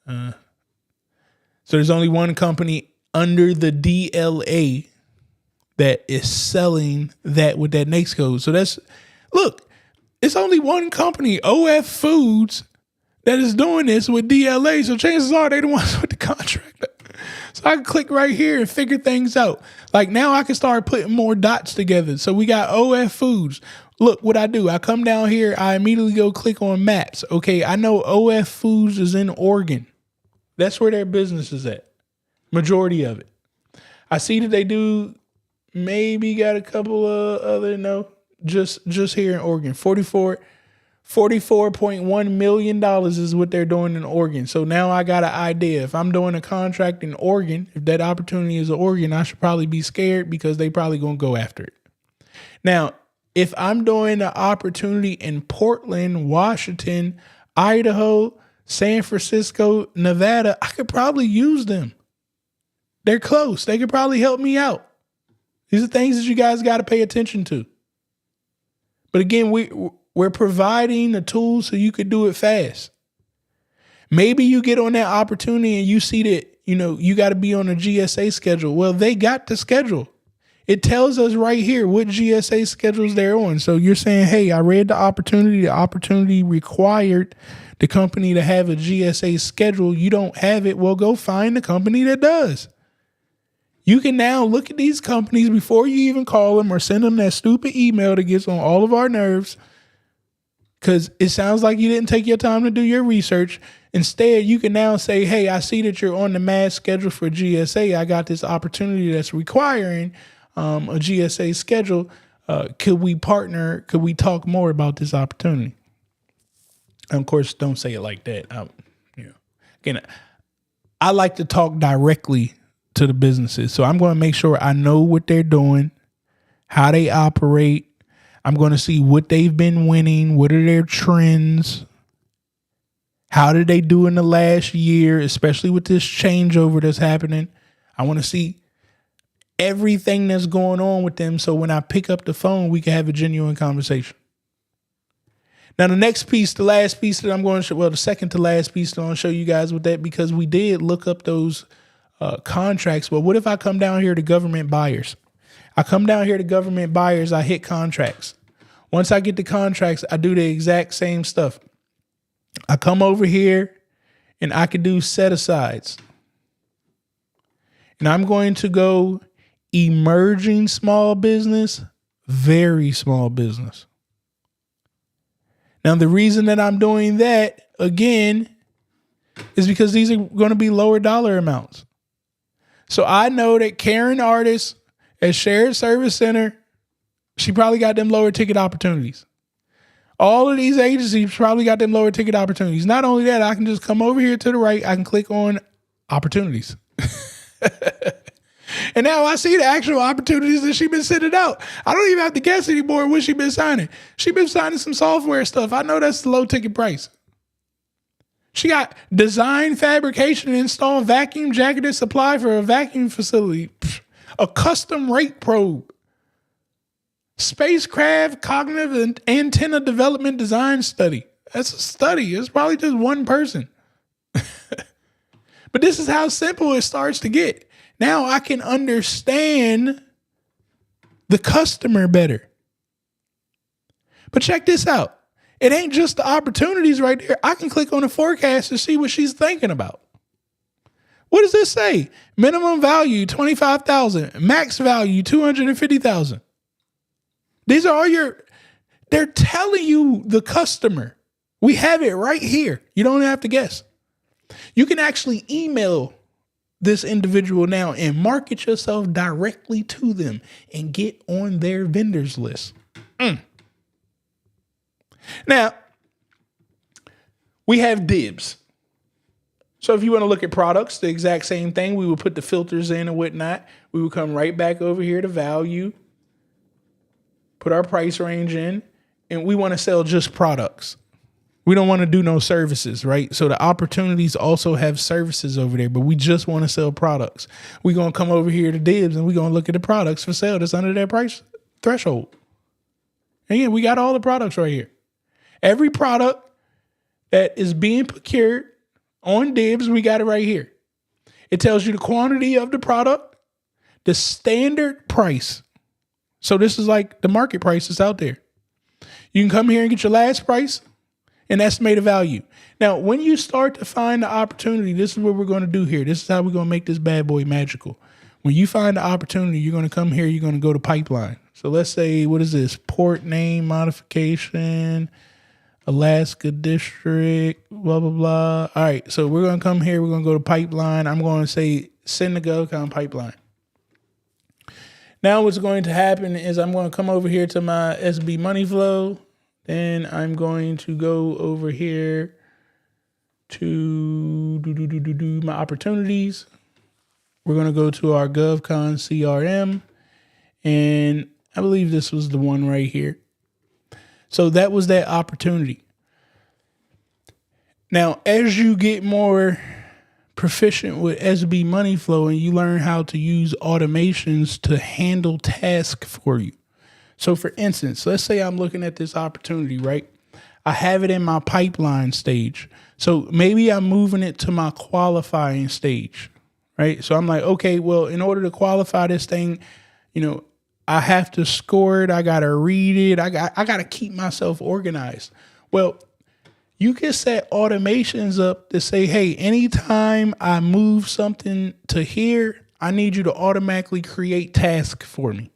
So there's only one company under the DLA that is selling that with that NAICS code. So it's only one company, OF Foods, that is doing this with DLA. So chances are they the ones with the contract. So I can click right here and figure things out. Like now I can start putting more dots together. So we got OF Foods. Look what I do. I come down here. I immediately go click on maps. Okay, I know OF Foods is in Oregon. That's where their business is at. Majority of it. I see that they do maybe got a couple of other, just here in Oregon. $44.1 million is what they're doing in Oregon. So now I got an idea. If I'm doing a contract in Oregon, if that opportunity is in Oregon, I should probably be scared because they probably going to go after it. Now, if I'm doing an opportunity in Portland, Washington, Idaho, San Francisco, Nevada, I could probably use them. They're close. They could probably help me out. These are things that you guys got to pay attention to. But again, we're providing the tools so you could do it fast. Maybe you get on that opportunity and you see that, you got to be on a GSA schedule. Well, they got the schedule. It tells us right here what GSA schedules they're on. So you're saying, hey, I read the opportunity. The opportunity required the company to have a GSA schedule. You don't have it. Well, go find the company that does. You can now look at these companies before you even call them or send them that stupid email that gets on all of our nerves, because it sounds like you didn't take your time to do your research. Instead, you can now say, hey, I see that you're on the mass schedule for GSA. I got this opportunity that's requiring a GSA schedule. Could we partner? Could we talk more about this opportunity? And of course, don't say it like that. Again, I like to talk directly to the businesses. So I'm going to make sure I know what they're doing, how they operate. I'm going to see what they've been winning. What are their trends? How did they do in the last year, especially with this changeover that's happening? I want to see everything that's going on with them. So when I pick up the phone, we can have a genuine conversation. Now, the next piece, the last piece that I'm going to show, the second to last piece that I'm going to show you guys with that, because we did look up those contracts. But what if I come down here to government buyers? I come down here to government buyers. I hit contracts. Once I get the contracts, I do the exact same stuff. I come over here and I can do set asides. And I'm going to go emerging small business, very small business. Now, the reason that I'm doing that, again, is because these are going to be lower dollar amounts. So I know that Karen Artis at Shared Service Center, she probably got them lower ticket opportunities. All of these agencies probably got them lower ticket opportunities. Not only that, I can just come over here to the right. I can click on opportunities. And now I see the actual opportunities that she's been sending out. I don't even have to guess anymore what she's been signing. She's been signing some software stuff. I know that's the low ticket price. She got design, fabrication, and install vacuum jacketed supply for a vacuum facility. A custom rate probe. Spacecraft cognitive and antenna development design study. That's a study. It's probably just one person. But this is how simple it starts to get. Now I can understand the customer better. But check this out. It ain't just the opportunities right there. I can click on the forecast to see what she's thinking about. What does this say? Minimum value, $25,000. Max value, $250,000. These are all they're telling you the customer. We have it right here. You don't have to guess. You can actually email this individual now and market yourself directly to them and get on their vendors list. Now, we have dibs. So if you want to look at products, the exact same thing, we would put the filters in and whatnot. We would come right back over here to value, put our price range in, and we want to sell just products. We don't want to do no services, right? So the opportunities also have services over there, but we just want to sell products. We're going to come over here to dibs and we're going to look at the products for sale that's under that price threshold. Again, we got all the products right here. Every product that is being procured on dibs, we got it right here. It tells you the quantity of the product, the standard price. So this is like the market price that's out there. You can come here and get your last price and estimated value. Now, when you start to find the opportunity, this is what we're going to do here. This is how we're going to make this bad boy magical. When you find the opportunity, you're going to come here, you're going to go to pipeline. So let's say, what is this? Port name modification, Alaska district, blah, blah, blah. All right. So we're going to come here. We're going to go to pipeline. I'm going to say send the GovCon pipeline. Now what's going to happen is I'm going to come over here to my SB money flow. Then I'm going to go over here to my opportunities. We're going to go to our GovCon CRM. And I believe this was the one right here. So that was that opportunity. Now, as you get more proficient with SB money flow and you learn how to use automations to handle tasks for you. So for instance, let's say I'm looking at this opportunity, right? I have it in my pipeline stage. So maybe I'm moving it to my qualifying stage, right? So I'm like, okay, well, in order to qualify this thing, I have to score it. I got to read it. I got to keep myself organized. Well, you can set automations up to say, hey, anytime I move something to here, I need you to automatically create tasks for me.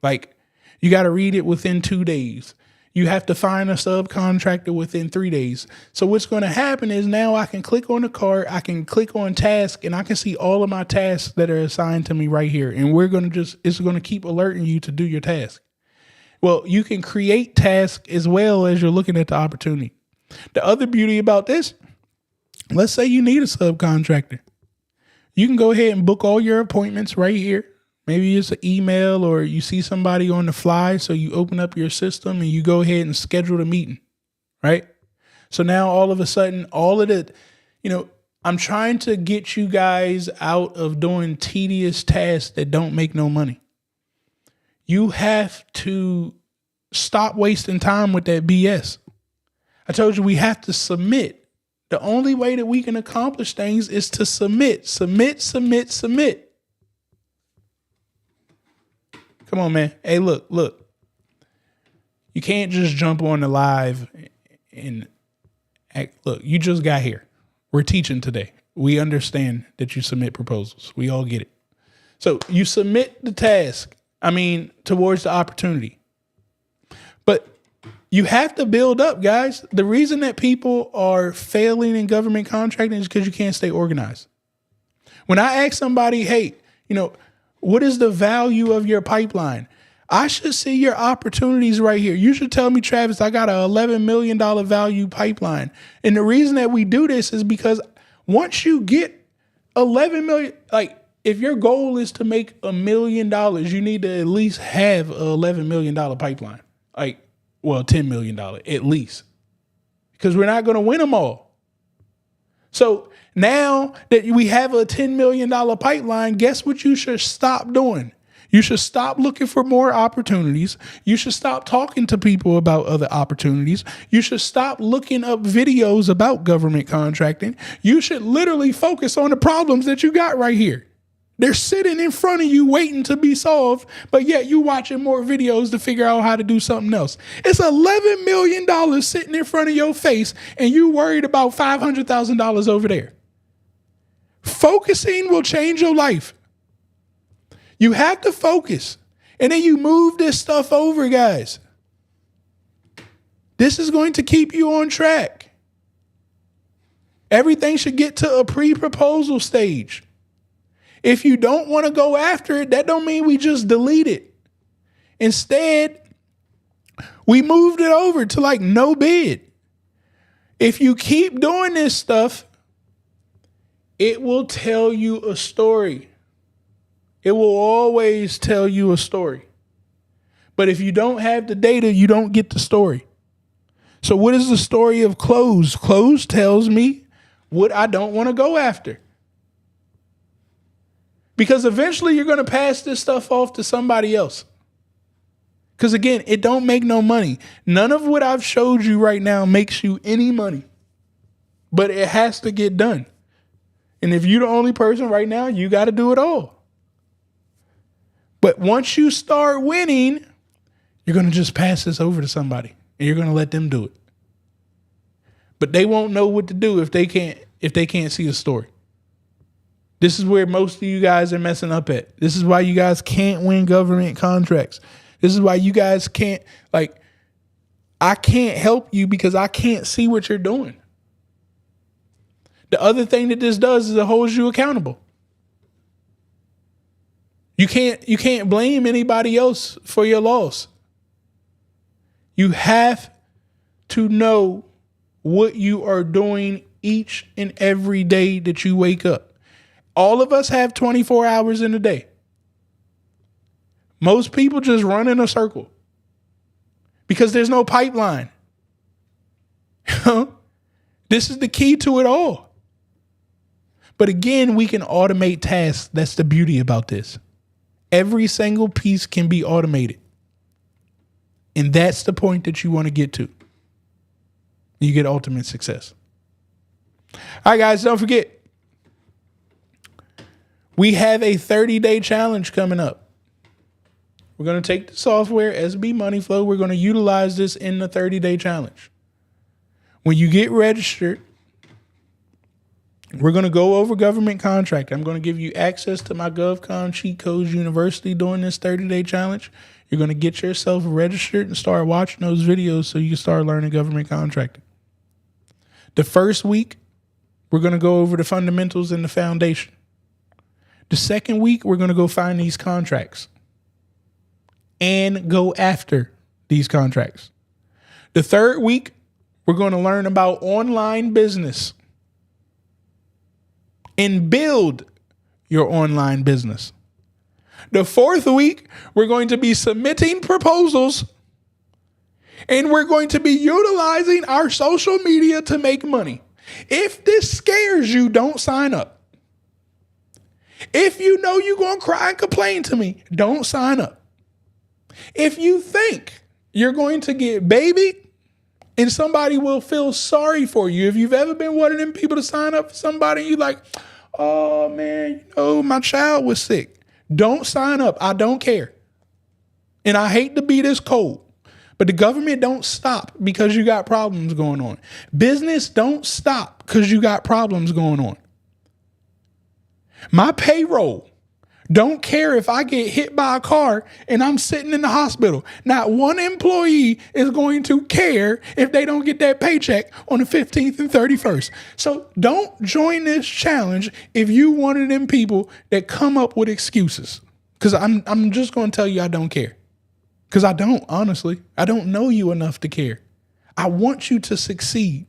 Like you got to read it within 2 days. You have to find a subcontractor within 3 days. So what's going to happen is now I can click on the card, I can click on task, and I can see all of my tasks that are assigned to me right here. And it's going to keep alerting you to do your task. Well, you can create tasks as well as you're looking at the opportunity. The other beauty about this, let's say you need a subcontractor. You can go ahead and book all your appointments right here. Maybe it's an email or you see somebody on the fly. So you open up your system and you go ahead and schedule the meeting, right? So now all of a sudden, all of it, I'm trying to get you guys out of doing tedious tasks that don't make no money. You have to stop wasting time with that BS. I told you we have to submit. The only way that we can accomplish things is to submit. Come on, man. Hey, look. You can't just jump on the live and act. Look, you just got here. We're teaching today. We understand that you submit proposals. We all get it. So you submit the task, towards the opportunity. But you have to build up, guys. The reason that people are failing in government contracting is because you can't stay organized. When I ask somebody, hey, what is the value of your pipeline? I should see your opportunities right here. You should tell me, Travis, I got a $11 million value pipeline. And the reason that we do this is because once you get 11 million, like if your goal is to make $1 million, you need to at least have a $11 million pipeline. $10 million at least, because we're not going to win them all. So now that we have a $10 million pipeline, guess what you should stop doing? You should stop looking for more opportunities. You should stop talking to people about other opportunities. You should stop looking up videos about government contracting. You should literally focus on the problems that you got right here. They're sitting in front of you waiting to be solved, but yet you watching more videos to figure out how to do something else. It's $11 million sitting in front of your face and you worried about $500,000 over there. Focusing will change your life. You have to focus. And then you move this stuff over, guys. This is going to keep you on track. Everything should get to a pre-proposal stage. If you don't want to go after it, that don't mean we just delete it. Instead, we moved it over to no bid. If you keep doing this stuff, it will tell you a story. It will always tell you a story. But if you don't have the data, you don't get the story. So what is the story of close? Close tells me what I don't want to go after. Because eventually you're going to pass this stuff off to somebody else. Because again, it don't make no money. None of what I've showed you right now makes you any money. But it has to get done. And if you're the only person right now, you got to do it all. But once you start winning, you're going to just pass this over to somebody and you're going to let them do it. But they won't know what to do if they can't see a story. This is where most of you guys are messing up at. This is why you guys can't win government contracts. This is why you guys can't, I can't help you because I can't see what you're doing. The other thing that this does is it holds you accountable. You can't blame anybody else for your loss. You have to know what you are doing each and every day that you wake up. All of us have 24 hours in a day. Most people just run in a circle because there's no pipeline. This is the key to it all. But again, we can automate tasks. That's the beauty about this. Every single piece can be automated. And that's the point that you want to get to. You get ultimate success. All right, guys, don't forget. We have a 30-day challenge coming up. We're going to take the software, SB Money Flow. We're going to utilize this in the 30-day challenge. When you get registered, we're going to go over government contract. I'm going to give you access to my GovCon Cheat Codes University during this 30-day challenge. You're going to get yourself registered and start watching those videos so you can start learning government contracting. The first week, we're going to go over the fundamentals and the foundation. The second week, we're going to go find these contracts and go after these contracts. The third week, we're going to learn about online business and build your online business. The fourth week, we're going to be submitting proposals and we're going to be utilizing our social media to make money. If this scares you, don't sign up. If you know you're going to cry and complain to me, don't sign up. If you think you're going to get babied and somebody will feel sorry for you, if you've ever been one of them people to sign up for somebody and you're like, oh man, my child was sick. Don't sign up. I don't care. And I hate to be this cold, but the government don't stop because you got problems going on. Business don't stop because you got problems going on. My payroll don't care if I get hit by a car and I'm sitting in the hospital. Not one employee is going to care if they don't get that paycheck on the 15th and 31st. So don't join this challenge if you one of them people that come up with excuses. Because I'm just going to tell you I don't care. Because I don't, honestly. I don't know you enough to care. I want you to succeed.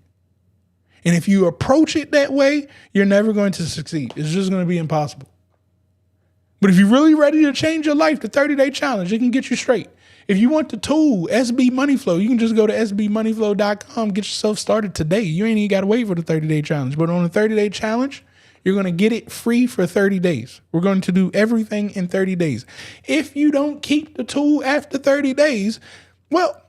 And if you approach it that way, you're never going to succeed. It's just going to be impossible. But if you're really ready to change your life, the 30-day challenge, it can get you straight. If you want the tool, SB Money Flow, you can just go to sbmoneyflow.com, get yourself started today. You ain't even got to wait for the 30-day challenge. But on the 30-day challenge, you're going to get it free for 30 days. We're going to do everything in 30 days. If you don't keep the tool after 30 days, well,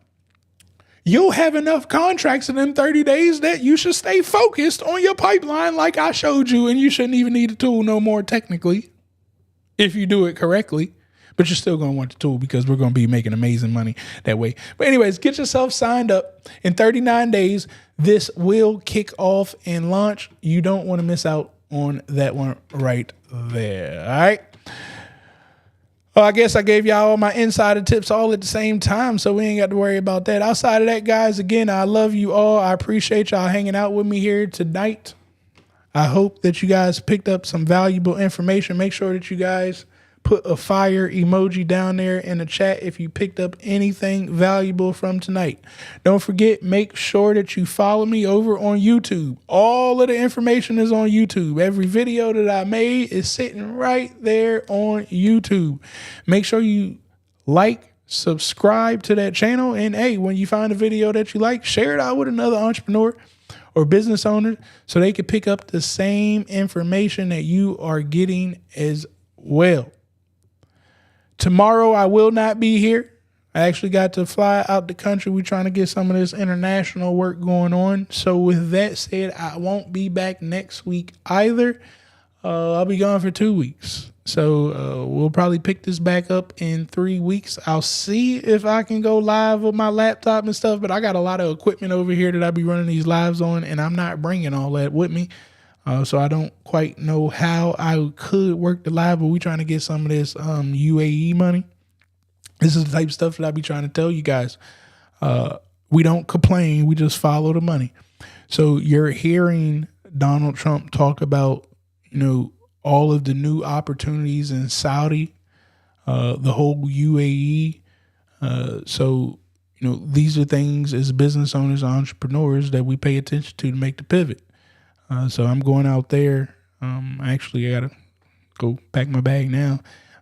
you'll have enough contracts in them 30 days that you should stay focused on your pipeline like I showed you, and you shouldn't even need the tool no more technically. If you do it correctly, but you're still going to want the tool because we're going to be making amazing money that way. But anyways, get yourself signed up. In 39 days, this will kick off and launch. You don't want to miss out on that one right there. All right. Well, I guess I gave y'all all my insider tips all at the same time, so we ain't got to worry about that. Outside of that, guys, again, I love you all. I appreciate y'all hanging out with me here tonight. I hope that you guys picked up some valuable information. Make sure that you guys put a fire emoji down there in the chat if you picked up anything valuable from tonight. Don't forget, make sure that you follow me over on YouTube. All of the information is on YouTube. Every video that I made is sitting right there on YouTube. Make sure you like, subscribe to that channel. And hey, when you find a video that you like, share it out with another entrepreneur or business owner so they can pick up the same information that you are getting as well. Tomorrow I will not be here. I actually got to fly out the country. We're trying to get some of this international work going on. So with that said, I won't be back next week either. I'll be gone for 2 weeks. So we'll probably pick this back up in 3 weeks. I'll see if I can go live with my laptop and stuff, but I got a lot of equipment over here that I'll be running these lives on, and I'm not bringing all that with me. So I don't quite know how I could work the live, but we're trying to get some of this UAE money. This is the type of stuff that I be trying to tell you guys. We don't complain. We just follow the money. So you're hearing Donald Trump talk about, all of the new opportunities in Saudi, the whole UAE. So these are things as business owners, entrepreneurs that we pay attention to make the pivot. So I'm going out there. Actually, I got to go pack my bag now.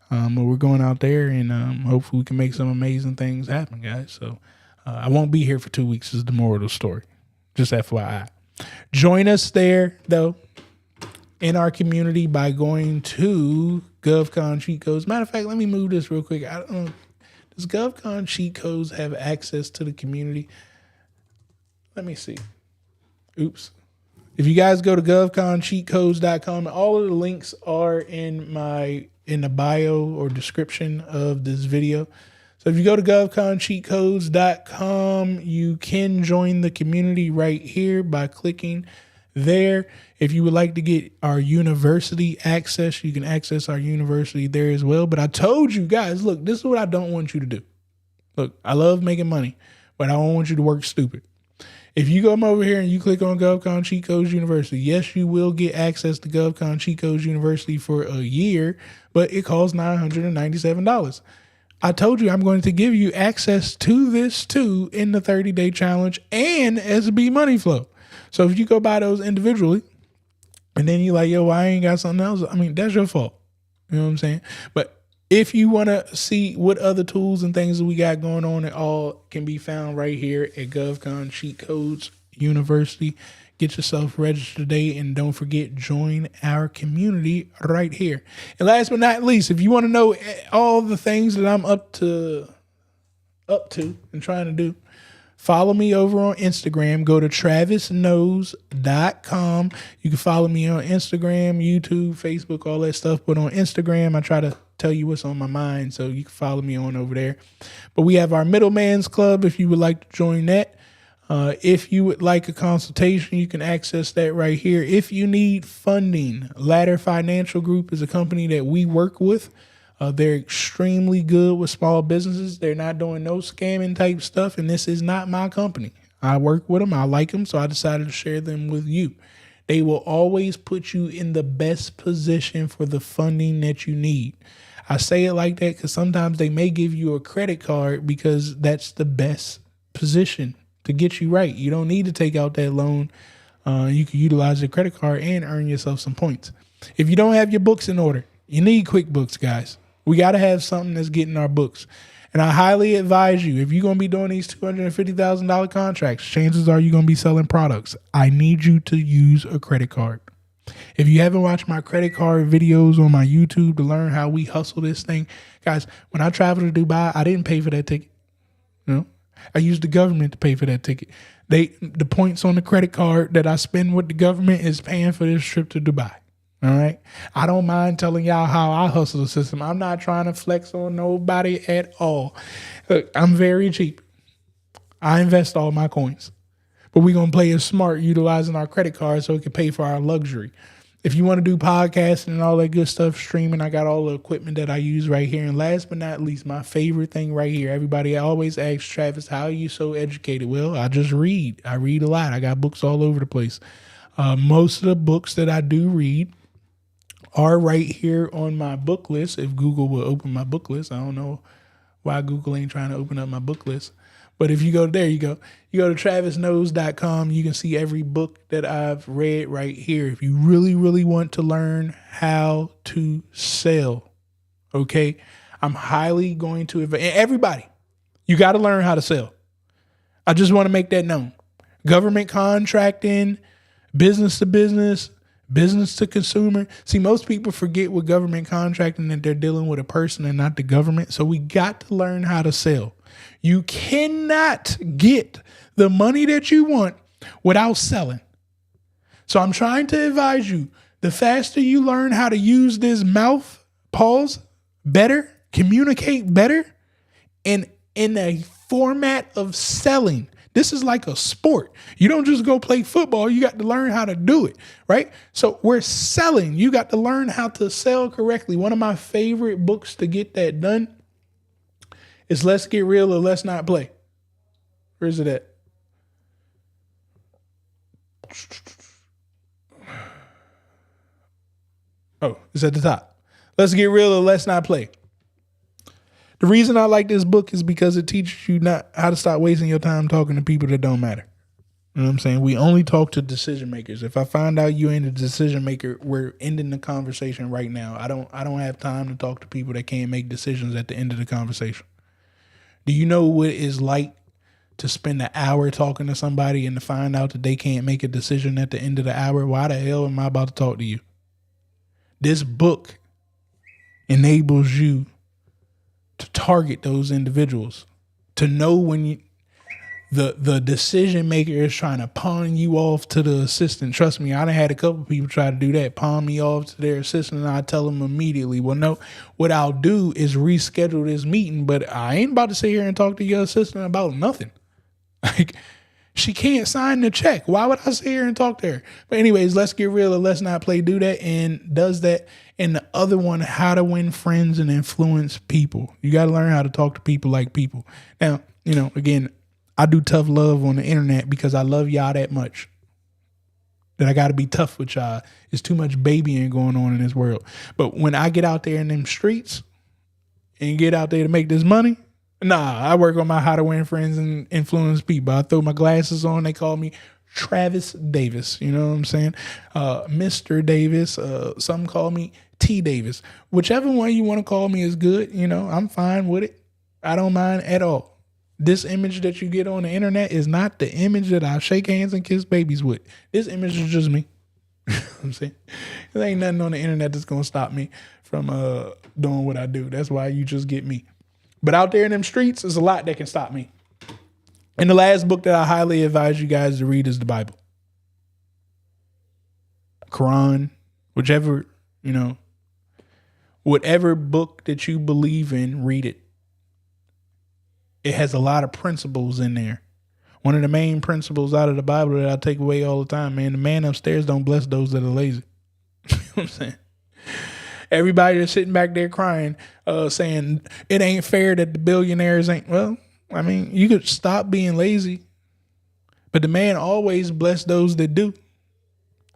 But we're going out there and hopefully we can make some amazing things happen, guys. So I won't be here for 2 weeks is the moral of the story. Just FYI. Join us there, though, in our community by going to GovCon Cheat Codes. Matter of fact, let me move this real quick. I don't know. Does GovCon Cheat Codes have access to the community? Let me see. Oops. If you guys go to govconcheatcodes.com, all of the links are in the bio or description of this video. So if you go to govconcheatcodes.com, you can join the community right here by clicking there. If you would like to get our university access, you can access our university there as well. But I told you guys, look, this is what I don't want you to do. Look, I love making money, but I don't want you to work stupid. If you come over here and you click on GovCon Cheat Codes University, yes, you will get access to GovCon Cheat Codes University for a year, but it costs $997. I told you I'm going to give you access to this too in the 30-day challenge and SB Money Flow. So if you go buy those individually and then you're like, yo, I ain't got something else, that's your fault. You know what I'm saying? But if you want to see what other tools and things that we got going on, it all can be found right here at GovCon Cheat Codes University. Get yourself registered today, and don't forget, join our community right here. And last but not least, if you want to know all the things that I'm up to and trying to do, follow me over on Instagram. Go to travisknows.com. You can follow me on Instagram, YouTube, Facebook, all that stuff. But on Instagram, I try to tell you what's on my mind, so you can follow me on over there. But we have our Middleman's Club if you would like to join that. If you would like a consultation, you can access that right here. If you need funding, Ladder Financial Group is a company that we work with. They're extremely good with small businesses. They're not doing no scamming type stuff, and this is not my company. I work with them. I like them, so I decided to share them with you. They will always put you in the best position for the funding that you need. I say it like that because sometimes they may give you a credit card because that's the best position to get you right. You don't need to take out that loan. You can utilize your credit card and earn yourself some points. If you don't have your books in order, you need QuickBooks, guys. We got to have something that's getting our books. And I highly advise you, if you're going to be doing these $250,000 contracts, chances are you're going to be selling products. I need you to use a credit card. If you haven't watched my credit card videos on my YouTube to learn how we hustle this thing, guys, when I traveled to Dubai, I didn't pay for that ticket. I used the government to pay for that ticket. The points on the credit card that I spend with the government is paying for this trip to Dubai. All right. I don't mind telling y'all how I hustle the system. I'm not trying to flex on nobody at all. Look, I'm very cheap. I invest all my coins, but we're going to play it smart utilizing our credit card so it can pay for our luxury. If you want to do podcasting and all that good stuff, streaming, I got all the equipment that I use right here. And last but not least, my favorite thing right here. Everybody always asks, Travis, how are you so educated? Well, I just read. I read a lot. I got books all over the place. Most of the books that I do read are right here on my book list. If Google will open my book list, I don't know why Google ain't trying to open up my book list. But if you go there, you go to travisknows.com. You can see every book that I've read right here. If you really, really want to learn how to sell, okay, I'm highly going to advise everybody. You got to learn how to sell. I just want to make that known. Government contracting, business to business, business to consumer. See, most people forget with government contracting that they're dealing with a person and not the government. So we got to learn how to sell. You cannot get the money that you want without selling. So I'm trying to advise you, the faster you learn how to use this mouth, pause better, communicate better, and in a format of selling. This is like a sport. You don't just go play football. You got to learn how to do it, right? So we're selling. You got to learn how to sell correctly. One of my favorite books to get that done is Let's Get Real or Let's Not Play. Where is it at? Oh, it's at the top. Let's Get Real or Let's Not Play. The reason I like this book is because it teaches you not how to stop wasting your time talking to people that don't matter. You know what I'm saying? We only talk to decision makers. If I find out you ain't a decision maker, we're ending the conversation right now. I don't have time to talk to people that can't make decisions at the end of the conversation. Do you know what it's like to spend an hour talking to somebody and to find out that they can't make a decision at the end of the hour? Why the hell am I about to talk to you? This book enables you to target those individuals, to know when the decision maker is trying to pawn you off to the assistant. Trust me, I done had a couple people try to do that, pawn me off to their assistant, and I tell them immediately, well, no, what I'll do is reschedule this meeting, but I ain't about to sit here and talk to your assistant about nothing. Like, she can't sign the check. Why would I sit here and talk to her? But anyways, Let's Get Real or Let's Not Play do that and does that. And the other one, How to Win Friends and Influence People. You got to learn how to talk to people like people. Now, again, I do tough love on the internet because I love y'all that much that I got to be tough with y'all. There's too much babying going on in this world. But when I get out there in them streets and get out there to make this money, I work on my How to Win Friends and Influence People. I throw my glasses on. They call me Travis Davis. You know what I'm saying? Mr. Davis. Some call me T Davis. Whichever one you want to call me is good. I'm fine with it. I don't mind at all. This image that you get on the internet is not the image that I shake hands and kiss babies with. This image is just me. You know what I'm saying? There ain't nothing on the internet that's going to stop me from doing what I do. That's why you just get me. But out there in them streets, there's a lot that can stop me. And the last book that I highly advise you guys to read is the Bible. Quran, whatever book that you believe in, read it. It has a lot of principles in there. One of the main principles out of the Bible that I take away all the time, man, the man upstairs don't bless those that are lazy. You know what I'm saying? Everybody that's sitting back there crying, saying it ain't fair that the billionaires ain't. Well, I mean, you could stop being lazy, but the man always bless those that do,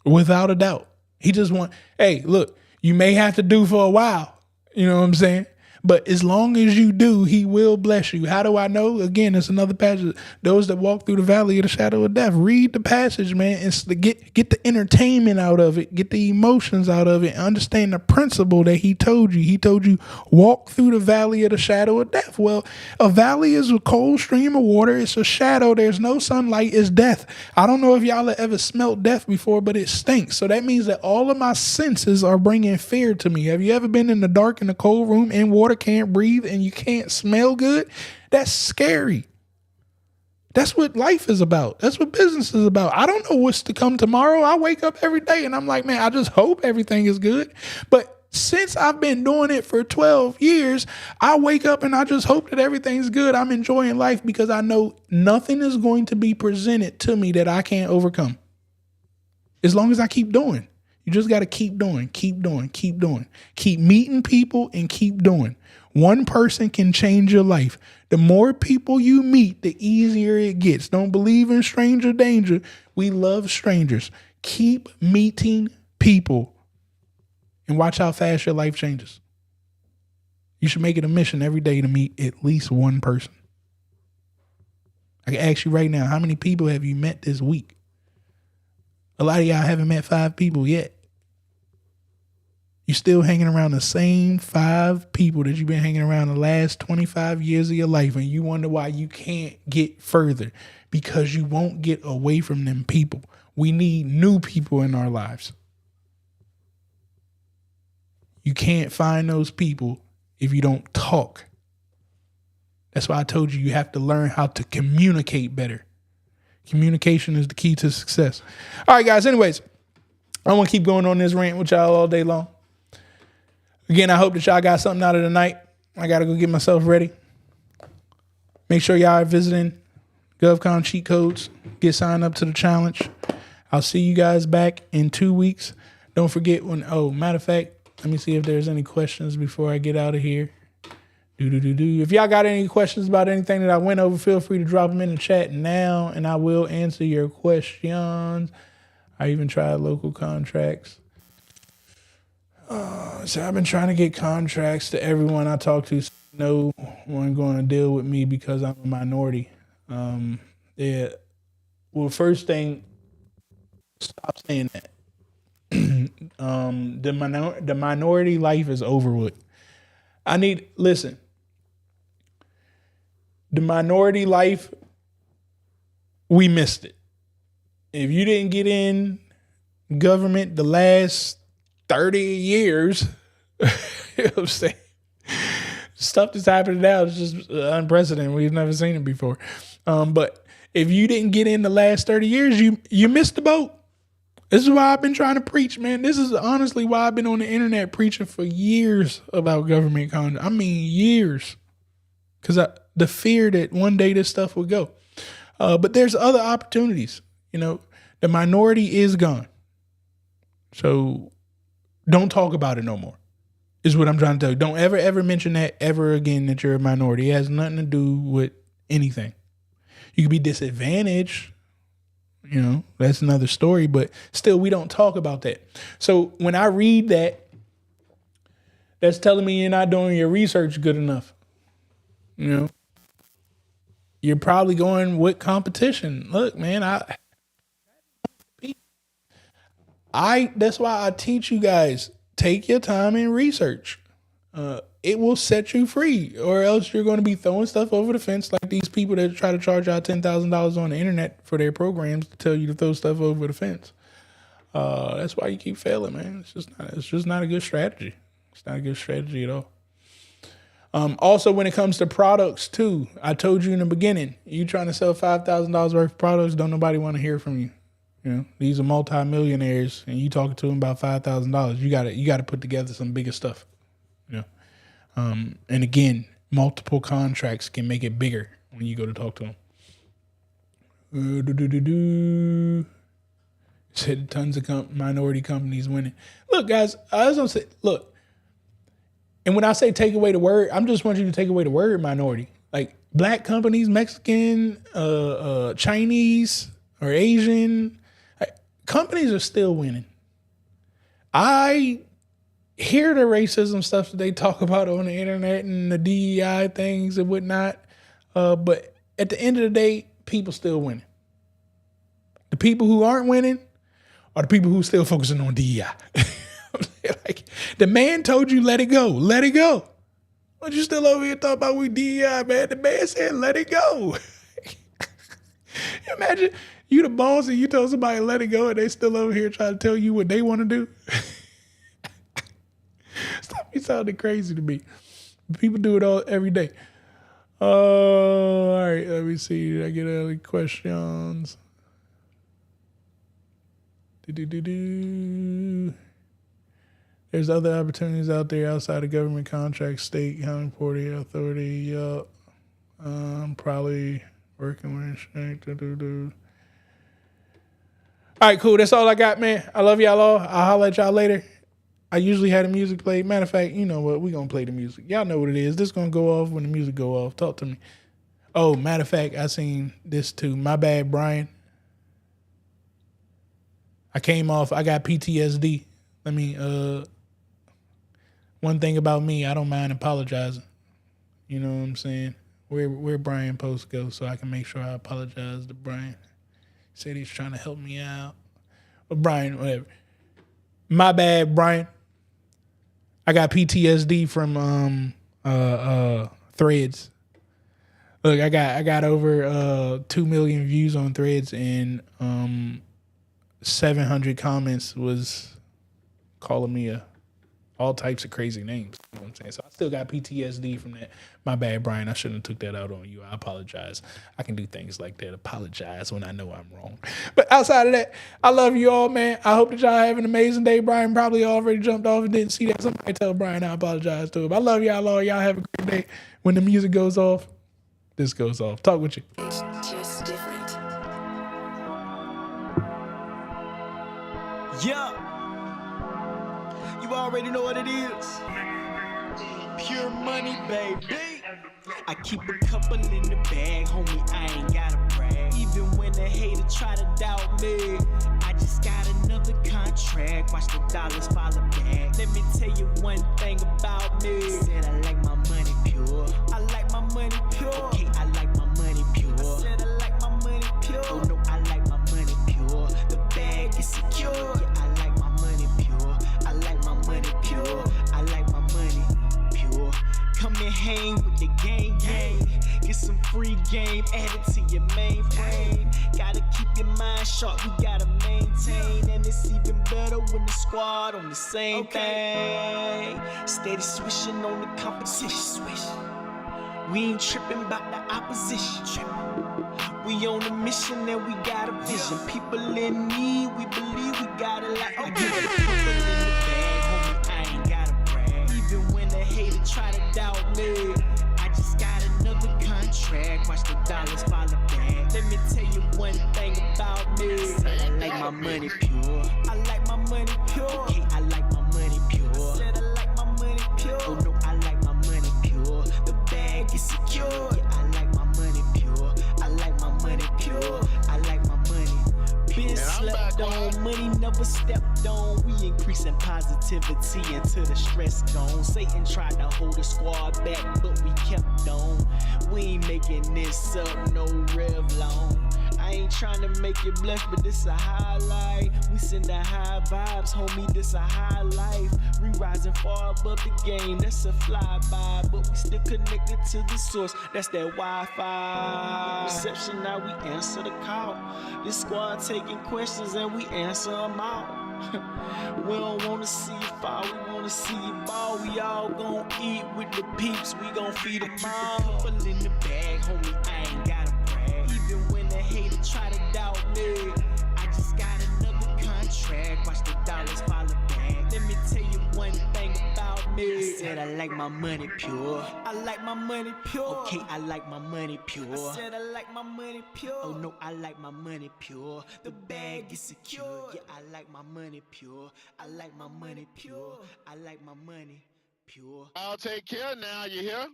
without a doubt. He just hey, look, you may have to do for a while. You know what I'm saying? But as long as you do, he will bless you. How do I know? Again, it's another passage. Those that walk through the valley of the shadow of death. Read the passage, man. It's to get the entertainment out of it. Get the emotions out of it. Understand the principle that he told you. He told you, walk through the valley of the shadow of death. Well, a valley is a cold stream of water. It's a shadow. There's no sunlight. It's death. I don't know if y'all have ever smelled death before, but it stinks. So that means that all of my senses are bringing fear to me. Have you ever been in the dark in a cold room in water? Can't breathe and you can't smell good? That's scary. That's what life is about. That's what business is about. I don't know what's to come tomorrow. I wake up every day and I'm like, man, I just hope everything is good. But since I've been doing it for 12 years, I wake up and I just hope that everything's good. I'm enjoying life because I know nothing is going to be presented to me that I can't overcome. As long as I keep doing. You just got to keep doing, keep doing, keep doing. Keep meeting people and keep doing. One person can change your life. The more people you meet, the easier it gets. Don't believe in stranger danger. We love strangers. Keep meeting people and watch how fast your life changes. You should make it a mission every day to meet at least one person. I can ask you right now, how many people have you met this week? A lot of y'all haven't met 5 people yet. You're still hanging around the same 5 people that you've been hanging around the last 25 years of your life, and you wonder why you can't get further, because you won't get away from them people. We need new people in our lives. You can't find those people if you don't talk. That's why I told you have to learn how to communicate better. Communication is the key to success. All right, guys. Anyways, I want to keep going on this rant with y'all all day long. Again, I hope that y'all got something out of the night. I got to go get myself ready. Make sure y'all are visiting GovCon cheat codes. Get signed up to the challenge. I'll see you guys back in 2 weeks. Don't forget matter of fact, let me see if there's any questions before I get out of here. If y'all got any questions about anything that I went over, feel free to drop them in the chat now, and I will answer your questions. I even tried local contracts. So I've been trying to get contracts to everyone I talk to. So no one going to deal with me because I'm a minority. Yeah. Well, first thing, stop saying that. The minority life is over with. Listen. The minority life, we missed it. If you didn't get in government the last 30 years, you know what I'm saying? Stuff that's happening now is just unprecedented. We've never seen it before. But if you didn't get in the last 30 years, you missed the boat. This is why I've been trying to preach, man. This is honestly why I've been on the internet preaching for years about government contract. I mean, years. Because the fear that one day this stuff will go. But there's other opportunities. You know, the minority is gone. So don't talk about it no more, is what I'm trying to tell you. Don't ever mention that ever again, that you're a minority. It has nothing to do with anything. You could be disadvantaged. You know, that's another story. But still, we don't talk about that. So when I read that, that's telling me you're not doing your research good enough. You know, you're probably going with competition. Look, man, that's why I teach you guys, take your time and research. It will set you free, or else you're going to be throwing stuff over the fence like these people that try to charge out $10,000 on the internet for their programs to tell you to throw stuff over the fence. That's why you keep failing, man. It's just not a good strategy. It's not a good strategy at all. Also, when it comes to products too, I told you in the beginning, you trying to sell $5,000 worth of products, don't nobody want to hear from you. You know, these are multimillionaires, and you talking to them about $5,000. You got to put together some bigger stuff. You know, and again, multiple contracts can make it bigger when you go to talk to them. Said tons of minority companies winning. Look, guys, I was gonna say, look. And when I say take away the word, I'm just want you to take away the word minority. Like black companies, Mexican, Chinese, or Asian companies are still winning. I hear the racism stuff that they talk about on the internet and the DEI things and whatnot. But at the end of the day, people still winning. The people who aren't winning are the people who still focusing on DEI. Like, the man told you, let it go. Let it go. But you still over here talking about we DEI, man. The man said, let it go. Imagine you the boss and you told somebody let it go and they still over here trying to tell you what they want to do. Stop me sounding crazy to me. People do it every day. All right, let me see. Did I get any questions? There's other opportunities out there outside of government contracts, state, county, porty, authority. I'm probably working with. All right, cool. That's all I got, man. I love y'all all. I'll holler at y'all later. I usually have the music played. Matter of fact, you know what? We're going to play the music. Y'all know what it is. This is going to go off when the music go off. Talk to me. Oh, matter of fact, I seen this too. My bad, Brian. I came off. I got PTSD. One thing about me, I don't mind apologizing. You know what I'm saying? Where Brian post go so I can make sure I apologize to Brian. Said he's trying to help me out. But Brian, whatever. My bad, Brian. I got PTSD from Threads. Look, I got over 2 million views on Threads, and 700 comments was calling me a all types of crazy names. You know what I'm saying? So I still got PTSD from that. My bad, Brian. I shouldn't have took that out on you. I apologize. I can do things like that. Apologize when I know I'm wrong. But outside of that, I love you all, man. I hope that y'all have an amazing day. Brian probably already jumped off and didn't see that. Somebody tell Brian I apologize to him. I love y'all all. Y'all have a great day. When the music goes off, this goes off. Talk with you. It's just different. Yeah, you already know what it is. Pure money, baby. I keep a couple in the bag, homie, I ain't gotta brag. Even when the hater try to doubt me, I just got another contract. Watch the dollars follow back. Let me tell you one thing about me. Said I like my money pure. I like my money pure. Okay, I like my money pure. I said I like my money pure. Oh no, I like my money pure. The bag is secure. Yeah, I like my money pure. I like my money pure. I like my money pure. Come and hang with the gang. Get some free game added to your mainframe. Gotta keep your mind sharp, you gotta maintain. And it's even better when the squad on the same thing. Steady swishing on the competition. We ain't tripping about the opposition. We on a mission and we got a vision. People in need, we believe we got it like I give a couple in the bag, homie, I ain't gotta brag. Even when the hater try to doubt me, I just got another contract. Watch the dollars follow back. Let me tell you one thing about me. I like my money pure. I like my money pure. Okay, I like my money pure. I said I like my money pure. Oh no, I like my money pure. The bag is secure. Yeah, I like my money pure. I like my money pure. I like my money. Been slept on, money never stepped on. We increasing positivity until the stress gone. Satan tried to hold the squad back, but we kept on. We ain't making this up, no Revlon. I ain't trying to make you blush, but this a highlight. We send the high vibes, homie, this a high life. We rising far above the game, that's a flyby. But we still connected to the source, that's that Wi-Fi. Reception, now we answer the call. This squad taking questions and we answer them all. We don't wanna see you fall, we wanna see you ball. We all gon' eat with the peeps, we gon' feed them all. Couple in the bag, homie, I ain't gotta brag. Even when the hater try to doubt me, I just got another contract. Watch the dollars follow back. Let me tell you one thing about me. I said I like my money pure. I like my money pure. Okay, I like my money pure. I said I like my money pure. Oh no, I like my money pure. The bag is secure. Yeah, I like my money pure. I like my money pure. I like my money pure. I'll take care now, you hear?